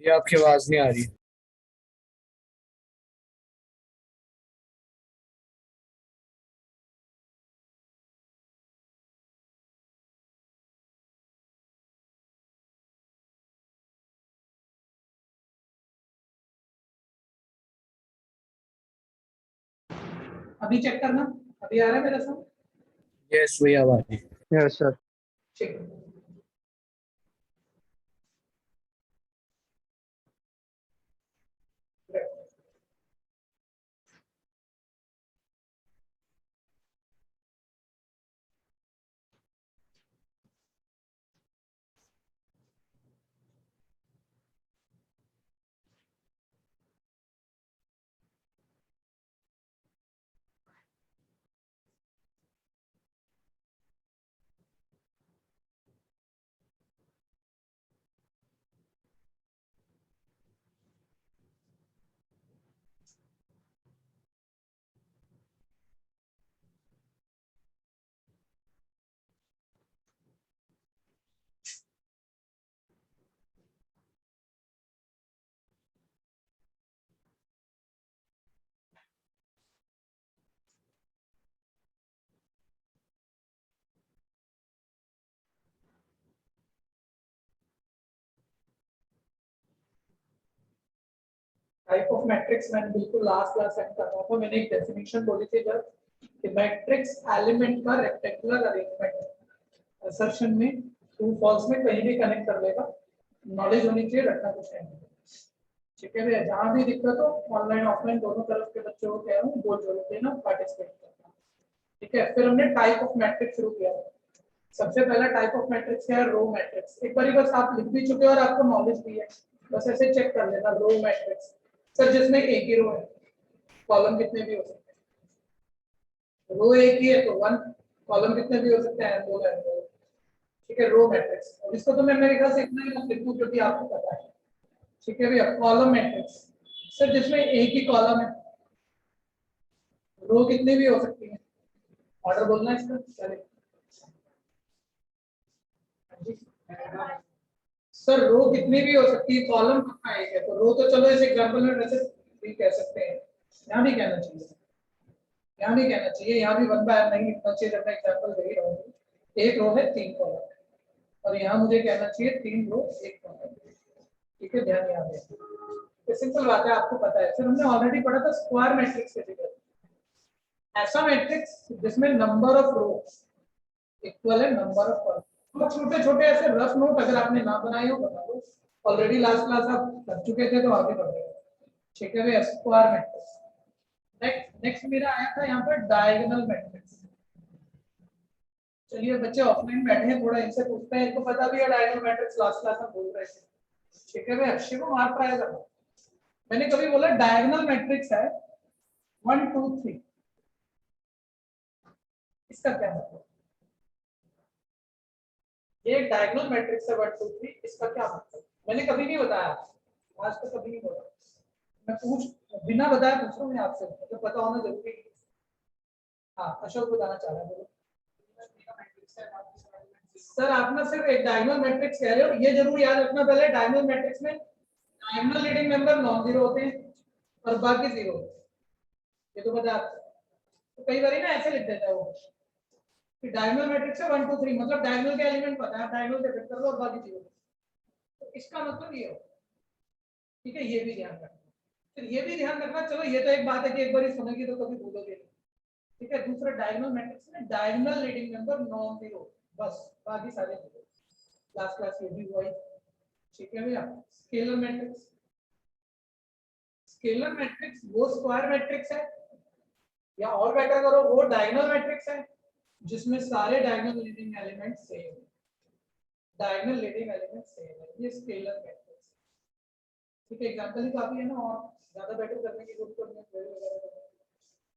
ये आपकी आवाज नहीं आ रही। अभी चेक करना, अभी आ रहा है मेरा साउंड? यस, वही आवाज है। Yes sir. ठीक। टाइप ऑफ मैट्रिक्स मैंने बिल्कुल लास्ट क्लास सेट कर रहा था। मैंने एक डेफिनेशन बोली थी जब कि मैट्रिक्स एलिमेंट का रेक्टेंगुलर अरेंजमेंट है। असर्शन में ट्रू फॉल्स में कहीं भी कनेक्ट कर लेगा। नॉलेज होनी चाहिए, रखना कुछ नहीं। ठीक है भैया, जहां भी दिक्कत हो ऑनलाइन ऑफलाइन दोनों तरफ के बच्चों को कह रहा हूँ बोल जोड़ के ना पार्टिसिपेट करना। ठीक है, फिर हमने टाइप ऑफ मैट्रिक्स शुरू किया। सबसे पहला टाइप ऑफ मैट्रिक्स क्या है? Row matrix. एक बार बस आप लिख भी चुके हो और आपको नॉलेज भी है, बस ऐसे चेक कर लेना। रो मैट्रिक्स सर जिसमें एक ही रो है, कॉलम कितने भी हो सकते हैं। रो एक ही है तो वन, कॉलम कितने भी हो सकते हैं, दो है दो। ठीक है, रो मैट्रिक्स। और इसको तो मैं मेरे ख्याल से इतना ही मत लिखूं क्योंकि आपको पता है। ठीक है भैया, कॉलम मैट्रिक्स सर जिसमें एक ही कॉलम है, रो कितनी भी हो सकती है। ऑर्डर बोलना है इसका, चलिए। सर रो कितनी भी हो सकती है, कॉलम कितना एक है। तो रो तो चलो इस एग्जांपल में वैसे भी कह सकते हैं, यहाँ भी कहना चाहिए, यहाँ भी कहना चाहिए, यहाँ भी वन बाय नहीं लिखना चाहिए जब मैं एग्जांपल दे रहा हूँ। एक रो है तीन कॉलम और यहाँ मुझे कहना चाहिए तीन रो एक कॉलम। ठीक है, ध्यान यहाँ दे। तो सिंपल बात है, आपको पता है। फिर हमने ऑलरेडी पढ़ा था स्क्वायर मैट्रिक्स के फिगर। ऐसा मैट्रिक्स जिसमें नंबर ऑफ रो इक्वल है नंबर ऑफ कॉलम। तो छोटे छोटे ऐसे रफ नोट अगर आपने ना बनाए हो बता दो। ऑलरेडी लास्ट क्लास आप कर चुके थे तो आगे बढ़ रहे। ठीक है भैया, स्क्वायर मैट्रिक्स। नेक्स्ट मेरा आया था यहाँ पर डायगोनल मैट्रिक्स। चलिए बच्चे ऑफलाइन बैठे हैं, थोड़ा इनसे पूछते हैं, इनको पता भी है डायगोनल मैट्रिक्स, लास्ट क्लास में बोल रहे थे। ठीक है भैया, शिवम मार पाएगा। मैंने कभी बोला डायगोनल मैट्रिक्स है 1 2 3, इसका क्या मतलब? ये डायगोनल मैट्रिक्स है 1 2 3, इसका क्या मतलब? मैंने कभी नहीं बताया, आज तक कभी नहीं बोला। मैं पूछ बिना बताया पूछ रहा हूँ मैं आपसे, मतलब पता होना जरूरी है। हाँ, अशोक बताना चाह रहा है, बोलो। सर आप ना सिर्फ एक डायगोनल मैट्रिक्स कह रहे हो, ये जरूर याद रखना पहले डायगोनल मैट्रिक्स में diagonal leading number non zero होते हैं और बाकी जीरो। ये तो पता है आपको। तो कई बार ना ऐसे लिख देता है वो कि डायगोनल मैट्रिक्स है 1 2 3, मतलब डायगोनल के एलिमेंट पता है, डायगोनल से फिट कर लो और बाकी जीरो। तो इसका मतलब ये हो। ठीक है, ये भी ध्यान रखना। फिर ये भी ध्यान रखना, चलो ये तो एक बात है कि एक बार ही सुनेगी तो कभी भूलोगे। ठीक है, दूसरा डायगोनल मैट्रिक्स में diagonal leading number non zero, बस बाकी सारे जीरो। लास्ट क्लास ये भी हुआ ही। ठीक है भैया, स्केलर मैट्रिक्स। स्केलर मैट्रिक्स वो स्क्वायर मैट्रिक्स है, या और बेटर करो वो डायगोनल मैट्रिक्स है जिसमें सारे डायगोनल लीडिंग एलिमेंट सेम है। डायगोनल लीडिंग एलिमेंट सेम है, ये स्केलर मैट्रिक्स। ठीक है, एग्जांपल ही काफी है ना, और ज्यादा बेटर करने की जरूरत नहीं है।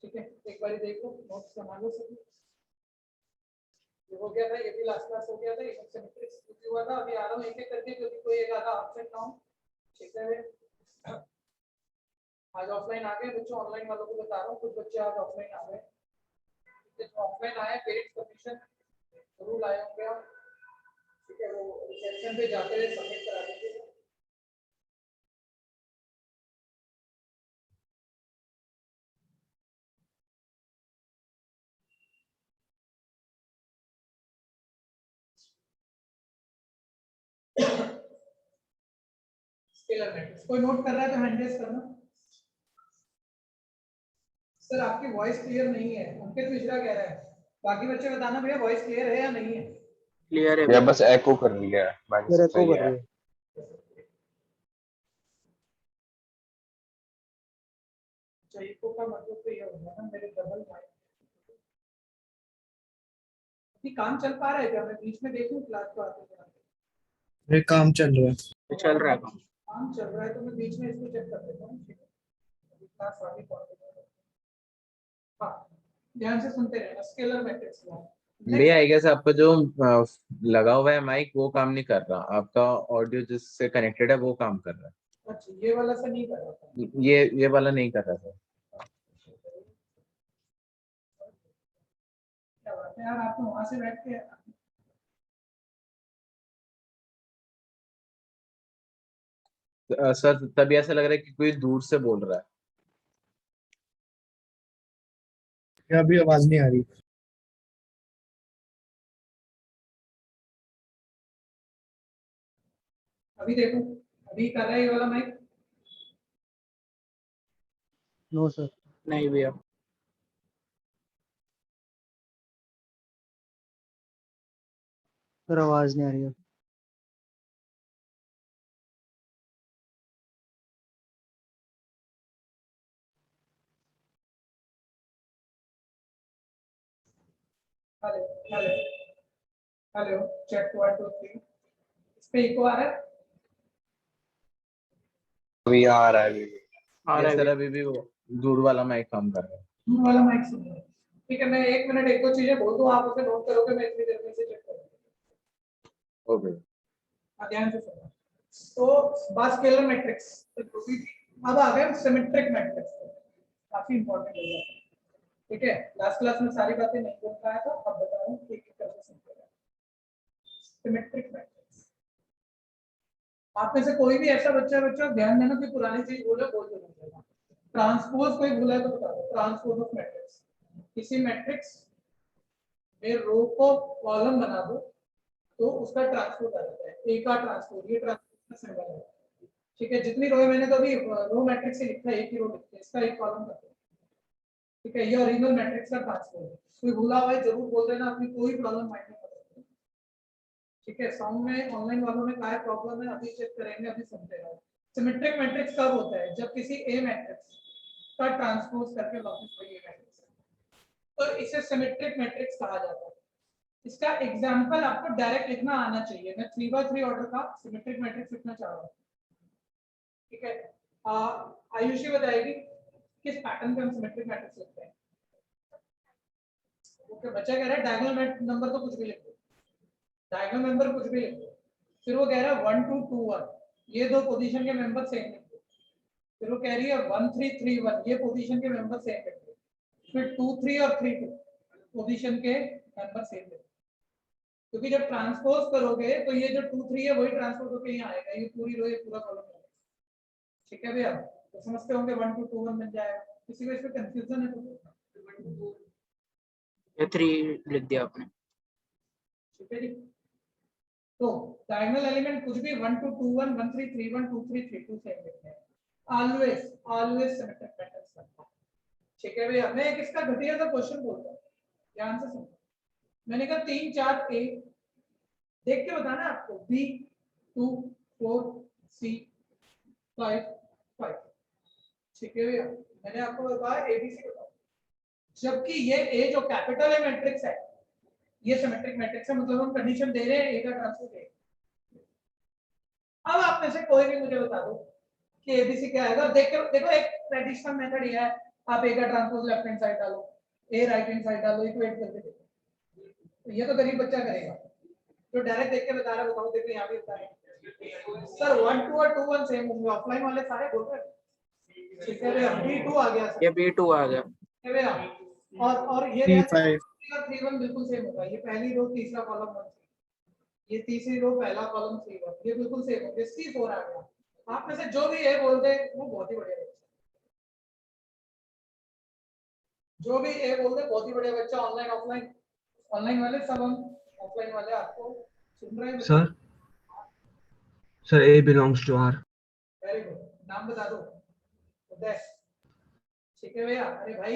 ठीक है, एक बार देखो, नोट्स बना लो सभी। ये हो गया था, ये भी लास्ट क्लास हो गया था, ये मैट्रिक्स क्योंकि हुआ था। अभी आ रहा हूँ एक एक करके क्योंकि कोई एक आधा ऑप्शन ना हो। ठीक है, आज ऑफलाइन आ गए बच्चों, ऑनलाइन वालों को बता रहा हूँ, कुछ बच्चे आज ऑफलाइन आ गए। ऑफलाइन आए, पेरेंट्स परमिशन जरूर लाए होंगे आप। ठीक है, वो रिसेप्शन पे जाते हुए सबमिट करा दीजिए। स्केलर मैट्रिक्स कोई नोट कर रहा है तो हैंड रेज करना। सर आपकी वॉइस क्लियर नहीं है, अंकित मिश्रा कह रहा है। बाकी बच्चे बताना भैया वॉइस क्लियर है या नहीं है। क्लियर है या भैया। बस एको कर रही है, बाकी सब सही है। चाहिए को का मतलब तो ये होगा ना मेरे डबल माइक। अभी काम चल पा रहा है क्या? मैं बीच में देखूं क्लास को आते हुए। ये काम चल रहा है। चल रहा है काम। काम चल रहा है तो मैं बीच में इसको चेक कर देता हूँ। ठीक है, अभी क्लास आगे पढ़। हाँ, ध्यान से सुनते रहना। स्केलर मैट्रिक्स भैया आई गेस आपका जो लगा हुआ है माइक वो काम नहीं कर रहा, आपका ऑडियो जिससे कनेक्टेड है वो काम कर रहा अच्छा, ये वाला से नहीं कर रहा था। है, ये वाला नहीं कर रहा था। क्या बात है यार, आप तो वहां से बैठ के सर तभी ऐसा लग रहा है कि कोई दूर से बोल रहा है। क्या अभी आवाज नहीं आ रही? अभी देखो, अभी कर रहा है ये वाला माइक। No sir. नहीं भैया। सर आवाज नहीं आ रही है। Hello hello hello, check 1 2 3। इस पे इको आ रहा है? अभी आ रहा है अभी। आ रहा ये है सर भैया। अभी भी वो दूर वाला माइक काम कर रहा है। दूर वाला माइक सुन रहा है। ठीक है, मैं 1 मिनट एक दो चीजें बोल दूं, आप उसे नोट करोगे, मैं इतनी देर में से चेक करूंगा। ओके। ध्यान से सुनो। तो बात स्केलर मैट्रिक्स अब आ गए सिमेट्रिक मैट्रिक्स। काफी इंपॉर्टेंट हो जाता है। ठीक है, लास्ट क्लास में सारी बातें नहीं बोल पाया था, अब बता रहा हूँ कि एक कैसे समझेगा। सिमेट्रिक मैट्रिक्स, आप में से कोई भी ऐसा बच्चा ध्यान देना कि पुरानी चीज बोले बोल देना। ट्रांसपोज कोई भूला है तो बता दो। ट्रांसपोज ऑफ मैट्रिक्स, किसी मैट्रिक्स में रो को कॉलम बना दो तो उसका ट्रांसपोज आ जाता है। ए का ट्रांसपोज, ये ट्रांसपोज का सिंबल है। ठीक है, जितनी रो है मैंने तो अभी रो मैट्रिक्स से लिखा है, एक ही रो लिखते हैं, इसका एक कॉलम करते हैं। ठीक है, ये ओरिजिनल मैट्रिक्स का ट्रांसपोज है। कोई भूला हुआ है जरूर बोल देना, अपनी कोई प्रॉब्लम माइंड में मत रखना। ठीक है, साउंड में ऑनलाइन वालों में क्या प्रॉब्लम है अभी चेक करेंगे, अभी समझेगा। सिमेट्रिक मैट्रिक्स कब होता है? जब किसी ए मैट्रिक्स का ट्रांसपोज करके वापस वही ए मैट्रिक्स, तो इसे सिमेट्रिक मैट्रिक्स कहा जाता है। इसका एग्जांपल आपको डायरेक्ट लिखना आना चाहिए। मैं 3x3 ऑर्डर का सिमेट्रिक मैट्रिक्स लिखना चाह रहा हूं। ठीक है, आयुषी बताएगी किस पैटर्न पे हम सिमेट्रिक मैट्रिक्स लिखते हैं। ओके, बच्चा कह रहा है डायगोनल नंबर तो कुछ भी लिख दो, डायगोनल नंबर कुछ भी लिख दो। फिर वो कह रहा है 1 2 2 1, ये दो पोजीशन के मेंबर सेम लिख दो। फिर वो कह रही है 1 3 3 1, ये पोजीशन के मेंबर सेम लिख दो। फिर 2 3 और 3 2 पोजीशन के मेंबर सेम लिख दो। क्योंकि जब ट्रांसपोज करोगे तो ये जो 2 3 है वही ट्रांसपोज होकर यहाँ आएगा, ये पूरी रो, ये पूरा कॉलम है। ठीक है भैया, तो समझते होंगे 1 2 2 1 बन जाएगा। किसी को इसमें कंफ्यूजन है तो ये 3 लिख दिया आपने। ठीक है जी। तो डायगोनल एलिमेंट कुछ भी 1 2 2 1 1 3 3 1 2 3 3 2 सेम लिखते हैं। ऑलवेज ऑलवेज सिमेट्रिक पैटर्न्स बनता है। ठीक है भैया, मैं एक इसका घटिया सा क्वेश्चन बोलता हूं, ध्यान से सुनो। मैंने कहा 3 4 ए, देख के बताना आपको बी 2 4 सी 5 5। ठीक है भैया, मैंने आपको बताया एबीसी बताओ। जबकि ये ए जो कैपिटल है मैट्रिक्स है, ये सिमेट्रिक मैट्रिक्स है, मतलब हम कंडीशन दे रहे हैं ए का ट्रांसपोज ए। अब आप में से कोई भी मुझे बता दो कि एबीसी क्या आएगा। देखो देखो, एक ट्रेडिशनल मेथड ये है, आप ए का ट्रांसपोज लेफ्ट हैंड साइड डालो, ए राइट हैंड साइड डालो, इक्वेट करके देखो। तो ये तो गरीब बच्चा करेगा जो डायरेक्ट देख के बता रहा है। बताओ, देखो यहाँ भी होता है सर 1 2 और 2 1 सेम होंगे, ऑफलाइन वाले सारे बोल रहे हैं। ठीक है भैया, B2 आ गया सर। ये B2 आ गया। ठीक है भैया, और ये 3 5 3 1 बिल्कुल सेम होगा। ये पहली रो तीसरा कॉलम 1, ये तीसरी रो पहला कॉलम 3 1, ये बिल्कुल सेम होगा। C4 आ गया। आप में से जो भी ए बोल दे वो बहुत ही बढ़िया बच्चा, जो भी ए बोल दे बहुत ही बढ़िया बच्चा। ऑनलाइन ऑफलाइन, ऑनलाइन वाले सब हम, ऑफलाइन वाले आपको सुन रहे हैं sir. Sir A belongs to R. Very good, नाम बता दो। उदय, ठीक है भैया। अरे भाई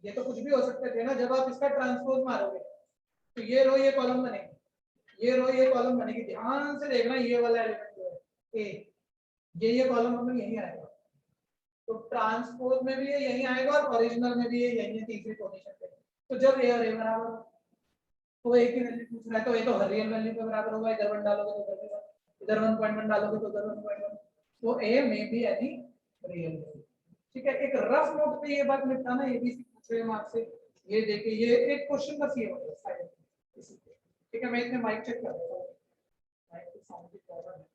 ये तो कुछ भी हो सकते थे ना, जब आप इसका ट्रांसपोज मारोगे तो ये रो ये कॉलम बनेगी, ये रो ये कॉलम बनेगी। ध्यान से देखना, ये वाला एलिमेंट जो है ए, ये कॉलम हमें यही आएगा, तो ट्रांसपोज में भी ये यही आएगा और ओरिजिनल में भी ये यही है, तीसरी पोजीशन पे। तो जब ए और ए बराबर हो, तो एक ही वैल्यू पूछ रहा है, तो ये तो हर रियल वैल्यू पे बराबर होगा। इधर 1 डालोगे तो उधर भी 1, इधर 1.1 डालोगे तो उधर 1.1, तो ए में भी एनी रियल वैल्यू। ठीक है, एक रफ नोट पे ये बात निपटाना, एबीसी पूछ रहे हैं आपसे, ये देखिए ये एक क्वेश्चन बस ये होगा साइड इसी पे। ठीक है, मैं इतने माइक चेक कर देता हूं, माइक की साउंड की प्रॉब्लम है।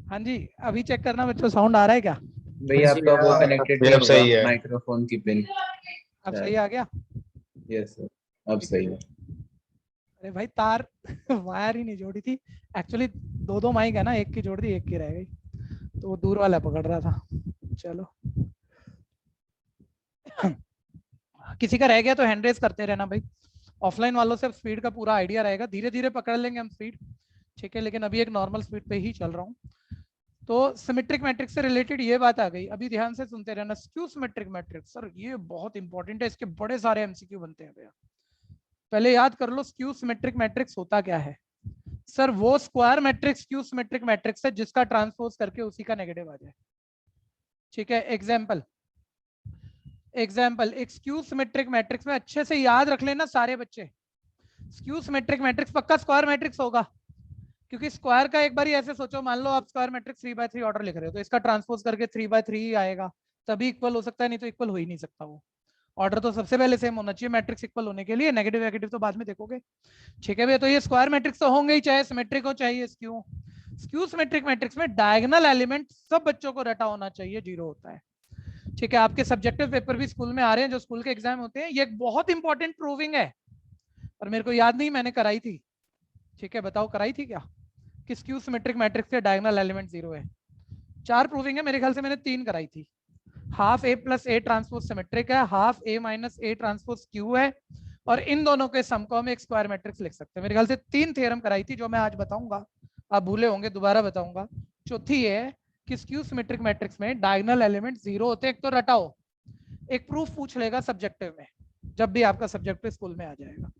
हाँ जी, अभी चेक करना बच्चों, साउंड आ रहा है क्या? भैया आपका वो कनेक्टेड नहीं अब सही होगा है। माइक्रोफोन की पिन। अब सही आ गया? यस सर, अब सही है। अरे भाई तार वायर ही नहीं जोड़ी थी एक्चुअली, दो माइक है ना, एक की जोड़ दी एक की रह गई, तो वो दूर वाला पकड़ रहा था। चलो किसी का रह गया तो हैंड रेज करते रहना भाई, ऑफलाइन वालों से स्पीड का पूरा आइडिया रहेगा, धीरे धीरे पकड़ लेंगे हम स्पीड। ठीक है, लेकिन अभी एक नॉर्मल स्पीड पे ही चल रहा हूँ। तो सिमेट्रिक मैट्रिक्स से रिलेटेड ये बात आ गई, अभी ध्यान से सुनते रहना। स्क्यू सिमेट्रिक मैट्रिक्स, सर ये बहुत इंपॉर्टेंट है, इसके बड़े सारे एमसीक्यू बनते हैं भैया। पहले याद कर लो स्क्यू सिमेट्रिक मैट्रिक्स होता क्या है। सर वो square matrix skew symmetric matrix है जिसका ट्रांसपोज करके उसी का नेगेटिव आ जाए। ठीक है, एग्जाम्पल एक स्क्यू सिमेट्रिक मैट्रिक्स में अच्छे से याद रख लेना सारे बच्चे, स्क्यू सिमेट्रिक मैट्रिक्स पक्का स्क्वायर मैट्रिक्स होगा, क्योंकि स्क्वायर का एक बार ही ऐसे सोचो, मान लो आप स्क्वायर मैट्रिक्स 3/3 ऑर्डर लिख रहे हो, तो इसका ट्रांसपोज करके 3/3 ही आएगा, तभी इक्वल हो सकता है, नहीं तो इक्वल हो ही नहीं सकता। वो ऑर्डर तो सबसे पहले सेम होना चाहिए मैट्रिक्स इक्वल होने के लिए, नेगेटिव नेगेटिव तो बाद में देखोगे। ठीक है भैया, तो ये स्क्वायर मैट्रिक्स तो होंगे ही, चाहे सिमेट्रिक हो चाहे स्क्यू। स्क्यू सिमेट्रिक मैट्रिक्स में डायगोनल एलिमेंट सब बच्चों को रटा होना चाहिए, 0 होता है। ठीक है, आपके सब्जेक्टिव पेपर भी स्कूल में आ रहे हैं, जो स्कूल के एग्जाम होते हैं, ये एक बहुत इंपॉर्टेंट प्रूविंग है, पर मेरे को याद नहीं मैंने कराई थी। ठीक है, बताओ कराई थी क्या कि स्क्यू सिमेट्रिक मैट्रिक्स के डायगोनल एलिमेंट 0 है? 4 प्रूविंग है मेरे ख्याल से, मैंने 3 कराई थी। Half A plus A transpose symmetric है, half A minus A transpose skew है, और इन दोनों के सम को हम एक स्क्वायर मैट्रिक्स लिख सकते हैं। मेरे ख्याल से 3 थ्योरम कराई थी, जो मैं आज बताऊंगा, आप भूले होंगे दोबारा बताऊंगा। चौथी है कि स्क्यू सिमेट्रिक मैट्रिक्स में डायगोनल एलिमेंट 0 होते हैं। एक तो रटाओ, एक प्रूफ पूछ लेगा सब्जेक्टिव में, जब भी आपका सब्जेक्टिव स्कूल में आ जाएगा।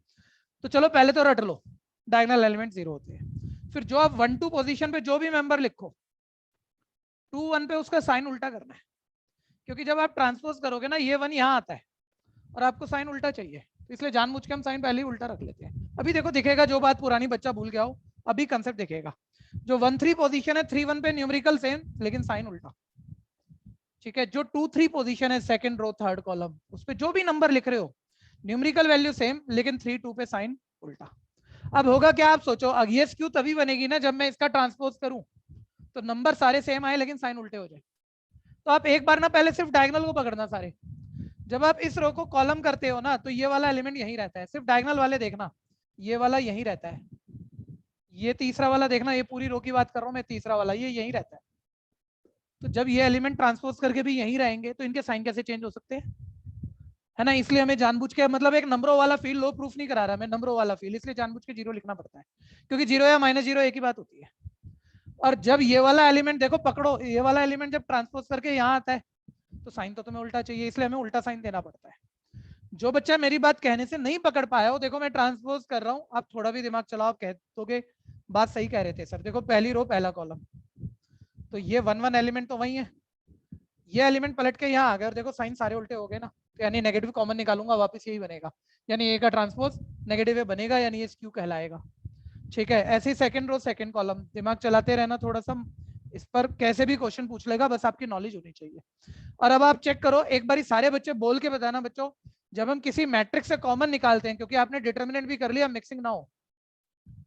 तो चलो पहले तो रट लो, डायगोनल एलिमेंट 0 होते हैं। फिर जो आप 1 2 पोजीशन पे जो भी मेंबर लिखो, 2 1 पे उसका साइन उल्टा करना है, क्योंकि जब आप ट्रांसपोज करोगे ना, ये 1 यहाँ आता है और आपको साइन उल्टा चाहिए, इसलिए जानबूझ के हम साइन पहले ही उल्टा रख लेते हैं। अभी देखो दिखेगा, जो बात पुरानी बच्चा भूल गया हो, अभी कंसेप्ट दिखेगा। जो 1 3 पोजीशन है, 3 1 पे न्यूमेरिकल सेम लेकिन साइन उल्टा। ठीक है, जो 2 3 पोजीशन है, सेकंड रो थर्ड कॉलम, उस पे जो भी नंबर लिख रहे हो, न्यूमेरिकल वैल्यू सेम लेकिन 3 2 पे साइन उल्टा। अब होगा क्या, आप सोचो, ये स्क्यू तभी बनेगी ना जब मैं इसका ट्रांसपोज करूं, तो नंबर सारे सेम आए लेकिन साइन उल्टे हो जाए। तो आप एक बार ना पहले सिर्फ डायगोनल को पकड़ना सारे, जब आप इस रो को कॉलम करते हो ना, तो ये वाला एलिमेंट यहीं रहता है, सिर्फ डायगोनल वाले देखना, ये वाला यहीं रहता है, ये तीसरा वाला देखना, ये पूरी रो की बात कर रहा हूं मैं, तीसरा वाला ये यहीं रहता है। तो जब ये एलिमेंट ट्रांसपोज करके भी यहीं रहेंगे, तो इनके साइन कैसे चेंज हो सकते हैं, है ना? इसलिए हमें जानबूझ के, मतलब एक नंबरों वाला फील लो प्रूफ नहीं करा रहा मैं, नंबरों वाला फील, इसलिए जानबूझ के 0 लिखना पड़ता है, क्योंकि 0 या -0 एक ही बात होती है। और जब ये वाला एलिमेंट देखो पकड़ो, ये वाला एलिमेंट जब ट्रांसपोज करके यहाँ आता है, तो साइन तो तुम्हें उल्टा चाहिए, इसलिए हमें उल्टा साइन देना पड़ता है। जो बच्चा मेरी बात कहने से नहीं पकड़ पाया हो, देखो मैं ट्रांसपोज कर रहा हूँ, आप थोड़ा भी दिमाग चलाओ, आप कह दोगे बात सही कह रहे थे सर। देखो पहली रो पहला कॉलम, तो ये 1 1 एलिमेंट तो वही है, ये एलिमेंट पलट के यहाँ आ गया, और देखो साइन सारे उल्टे हो गए ना, तो यानी नेगेटिव कॉमन निकालूंगा वापस यही बनेगा, यानी ए का ट्रांसपोज नेगेटिव बनेगा, यानी ये स्क्यू कहलाएगा। ठीक है, ऐसे ही सेकंड रो सेकंड कॉलम, दिमाग चलाते रहना थोड़ा सा, इस पर कैसे भी क्वेश्चन पूछ लेगा, बस आपकी नॉलेज होनी चाहिए। और अब आप चेक करो, एक बारी सारे बच्चे बोल के बताना बच्चों, जब हम किसी मैट्रिक्स से कॉमन निकालते हैं, क्योंकि आपने डिटरमिनेंट भी कर लिया, मिक्सिंग ना हो,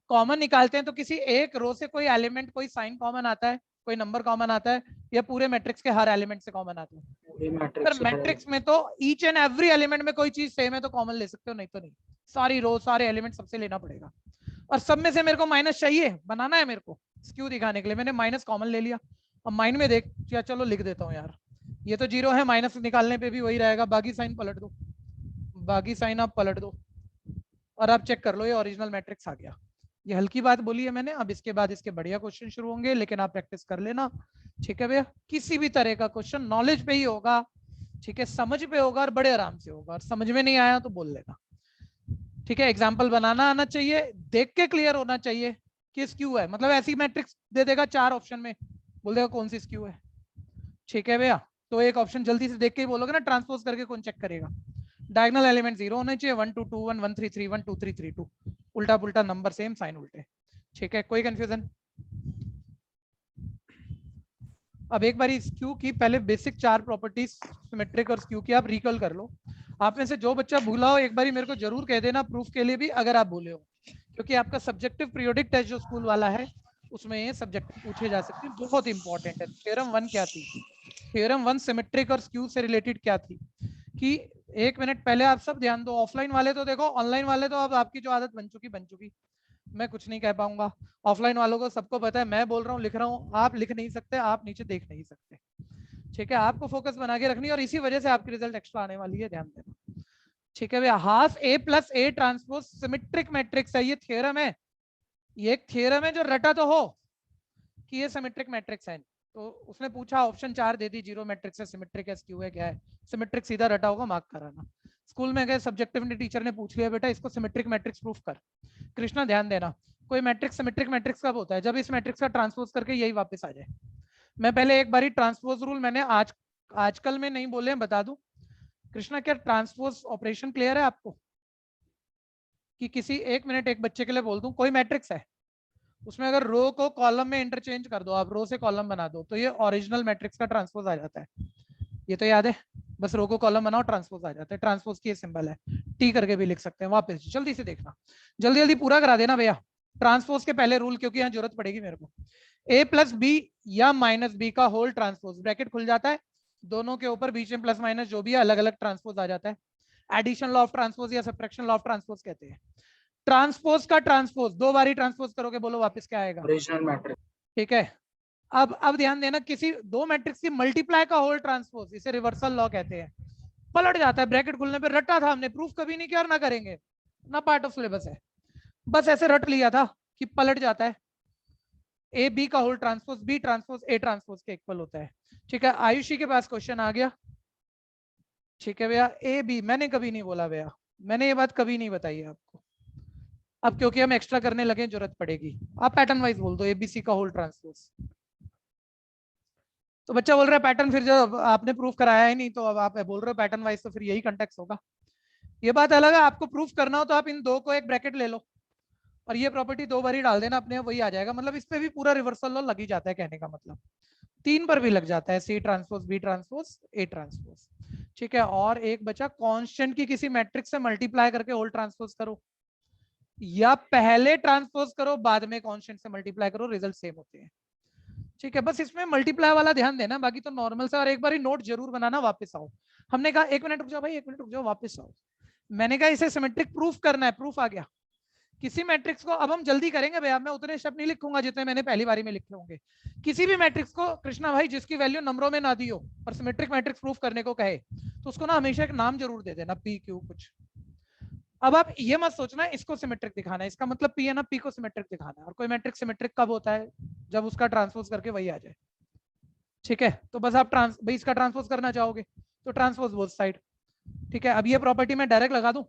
कॉमन निकालते हैं तो किसी एक रो से कोई एलिमेंट, कोई साइन कॉमन आता है, कोई नंबर कॉमन आता है, या पूरे मैट्रिक्स के हर एलिमेंट से कॉमन आता है? पूरे पर मैट्रिक्स से मैट्रिक्स में तो ईच एंड एवरी एलिमेंट में कोई चीज सेम है तो कॉमन ले सकते हो, नहीं तो नहीं। सारी रो सारे एलिमेंट सबसे लेना पड़ेगा, और सब में से मेरे को माइनस चाहिए, बनाना है मेरे को स्क्यू दिखाने के लिए, मैंने माइनस कॉमन ले लिया। अब माइंड में देख, या चलो लिख देता हूँ यार, ये तो 0 है, माइनस निकालने पे भी वही रहेगा, बाकी साइन पलट दो, बाकी साइन आप पलट दो, और आप चेक कर लो, ये ओरिजिनल मैट्रिक्स आ गया। ये हल्की बात बोली है मैंने, अब इसके बाद इसके बढ़िया क्वेश्चन शुरू होंगे, लेकिन आप प्रैक्टिस कर लेना, ठीक है भैया। किसी भी तरह का क्वेश्चन नॉलेज पे ही होगा, ठीक है, समझ पे होगा, और बड़े आराम से होगा, और समझ में नहीं आया तो बोल लेना, ठीक है। एग्जाम्पल बनाना आना चाहिए, देख के क्लियर होना चाहिए कि स्क्यू है, मतलब ऐसी मैट्रिक्स दे देगा 4 ऑप्शन में, बोल देगा कौन सी स्क्यू है, ठीक है भैया। तो एक ऑप्शन जल्दी से देख के ही बोलोगे ना, ट्रांसपोज करके कौन चेक करेगा? डायगोनल एलिमेंट 0 होने चाहिए, 1 2 2 1 1 3 3 1 2 3 3 2, उल्टा पुल्टा नंबर सेम, साइन उल्टे, ठीक है। कोई कंफ्यूजन? अब एक बार स्क्यू की पहले बेसिक 4 प्रॉपर्टीज सिमेट्रिक और स्क्यू की आप रिकॉल कर लो। आप में से जो बच्चा भूला हो एक बार मेरे को जरूर कह देना, प्रूफ के लिए भी, अगर आप भूले हो, क्योंकि आपका सब्जेक्टिव पीरियोडिक टेस्ट जो स्कूल वाला है उसमें ये सब्जेक्ट पूछे जा सकते हैं, बहुत इंपॉर्टेंट है। थ्योरम 1 क्या थी? थ्योरम 1 सिमेट्रिक और स्क्यू से रिलेटेड क्या थी? कि एक मिनट पहले आप सब ध्यान दो, ऑफलाइन वाले तो देखो, ऑनलाइन वाले तो अब आपकी जो आदत बन चुकी, मैं कुछ नहीं कह पाऊंगा। ऑफलाइन वालों को सबको पता है, मैं बोल रहा हूँ, लिख रहा हूँ, आप लिख नहीं सकते, आप नीचे देख नहीं सकते, ठीक है। आपको फोकस बना के रखनी, और इसी वजह से आपकी रिजल्ट एक्स्ट्रा आने वाली है, ध्यान देना, ठीक है भैया। Half A plus A transpose symmetric matrix है, ये थ्योरम है, ये एक थ्योरम है जो रटा तो हो कि ये सिमेट्रिक मैट्रिक्स है। तो उसने पूछा, ऑप्शन 4 दे दी, 0 मैट्रिक्स है, सिमेट्रिक है, स्क्यू है, क्या है? सिमेट्रिक, सीधा रटा होगा, मार्क कराना। स्कूल में गए, सब्जेक्टिव टीचर ने पूछ लिया, बेटा इसको सिमेट्रिक मैट्रिक्स प्रूफ कर। कृष्णा ध्यान देना, कोई मैट्रिक्स सिमेट्रिक मैट्रिक्स कब होता है? जब इस मैट्रिक्स का ट्रांसपोज करके यही वापस आ जाए। मैं पहले एक बारी ट्रांसपोज रूल मैंने आजकल में नहीं बोले, बता दूं। कृष्णा, क्या ट्रांसपोज ऑपरेशन क्लियर है आपको? कि किसी एक मिनट, एक बच्चे के लिए बोल दूं, कोई मैट्रिक्स है, उसमें अगर रो को कॉलम में इंटरचेंज कर दो, आप रो से कॉलम बना दो, तो ये ओरिजिनल मैट्रिक्स का ट्रांसपोज आ जाता है। ये तो याद है, बस रो को कॉलम बनाओ, ट्रांसपोज आ जाता है। ट्रांसपोज की ये सिंबल है, टी करके भी लिख सकते हैं। वापस जल्दी से देखना, जल्दी जल्दी पूरा करा देना भैया। ट्रांसपोज के पहले रूल, क्योंकि यहाँ जरूरत पड़ेगी मेरे को। ए प्लस बी या माइनस बी का होल ट्रांसपोज, ब्रैकेट खुल जाता है, दोनों के ऊपर बीच में प्लस माइनस जो भी है, अलग अलग ट्रांसपोज आ जाता है। एडिशन लॉ ऑफ ट्रांसपोज या सब्ट्रैक्शन लॉ ऑफ ट्रांसपोज कहते हैं। ट्रांसपोज का ट्रांसपोज 2 बारी ट्रांसपोज करोगे, बोलो वापस क्या आएगा? Original matrix. ठीक है। अब ध्यान देना, किसी 2 मैट्रिक्स की मल्टीप्लाई का होल ट्रांसपोज, इसे रिवर्सल लॉ कहते हैं। पलट जाता है, ब्रैकेट खुलने पे, रटा था हमने, प्रूफ कभी नहीं किया और ना करेंगे, ना पार्ट ऑफ सिलेबस है, बस ऐसे रट लिया था कि पलट जाता है। ए बी का whole transpose B transpose A transpose के इक्वल होता है, ठीक है। आयुषी के पास क्वेश्चन आ गया, ठीक है भैया। ए बी मैंने कभी नहीं बोला भैया, मैंने ये बात कभी नहीं बताई है आपको। अब क्योंकि हम एक्स्ट्रा करने लगे, जरूरत पड़ेगी, आप पैटर्न वाइज बोल दो, एबीसी का होल ट्रांसपोज। तो बच्चा बोल रहा है पैटर्न, फिर जब आपने प्रूफ कराया ही नहीं, तो अब आप बोल रहे हो पैटर्न वाइज, तो फिर यही कंटेक्स्ट होगा। ये बात अलग है, आपको प्रूफ करना हो तो आप इन दो को एक ब्रैकेट ले लो, और ये प्रॉपर्टी 2 बार ही डाल देना, अपने वही आ जाएगा। मतलब इस पे भी पूरा रिवर्सल लॉ लग ही जाता है, कहने का मतलब 3 पर भी लग जाता है, C transpose B transpose A transpose, ठीक है। और एक बचा, कांस्टेंट की किसी मैट्रिक्स से मल्टीप्लाई करके होल ट्रांसपोज करो, या पहले ट्रांसपोज करो बाद में कांस्टेंट से मल्टीप्लाई करो, रिजल्ट सेम होते हैं, ठीक है। बस इसमें मल्टीप्लाई वाला ध्यान देना, बाकी तो नॉर्मल से। और एक बार नोट जरूर बनाना, वापस आओ। हमने कहा 1 मिनट रुक जाओ भाई, 1 मिनट रुक जाओ, वापस आओ। मैंने कहा इसे सिमेट्रिक प्रूफ करना है, प्रूफ आ गया। किसी मैट्रिक्स को, अब हम जल्दी करेंगे भैया, मैं उतने स्टेप नहीं लिखूंगा जितने मैंने पहली बारी में लिखे होंगे। किसी भी मैट्रिक्स को कृष्णा भाई जिसकी वैल्यू नंबरों में ना दी हो और सिमेट्रिक मैट्रिक्स प्रूफ करने को कहे, तो उसको ना हमेशा एक नाम जरूर दे देना, पी क्यू कुछ। अब आप ये मत सोचना इसको सिमेट्रिक दिखाना है, इसका मतलब पी है ना, पी को सिमेट्रिक दिखाना है। और कोई मैट्रिक्स सिमेट्रिक कब होता है? जब उसका ट्रांसपोज करके वही आ जाए, ठीक है। तो बस आप भाई इसका ट्रांसपोज करना चाहोगे तो ट्रांसपोज बोथ साइड, ठीक है। अब ये प्रॉपर्टी मैं डायरेक्ट लगा दूं,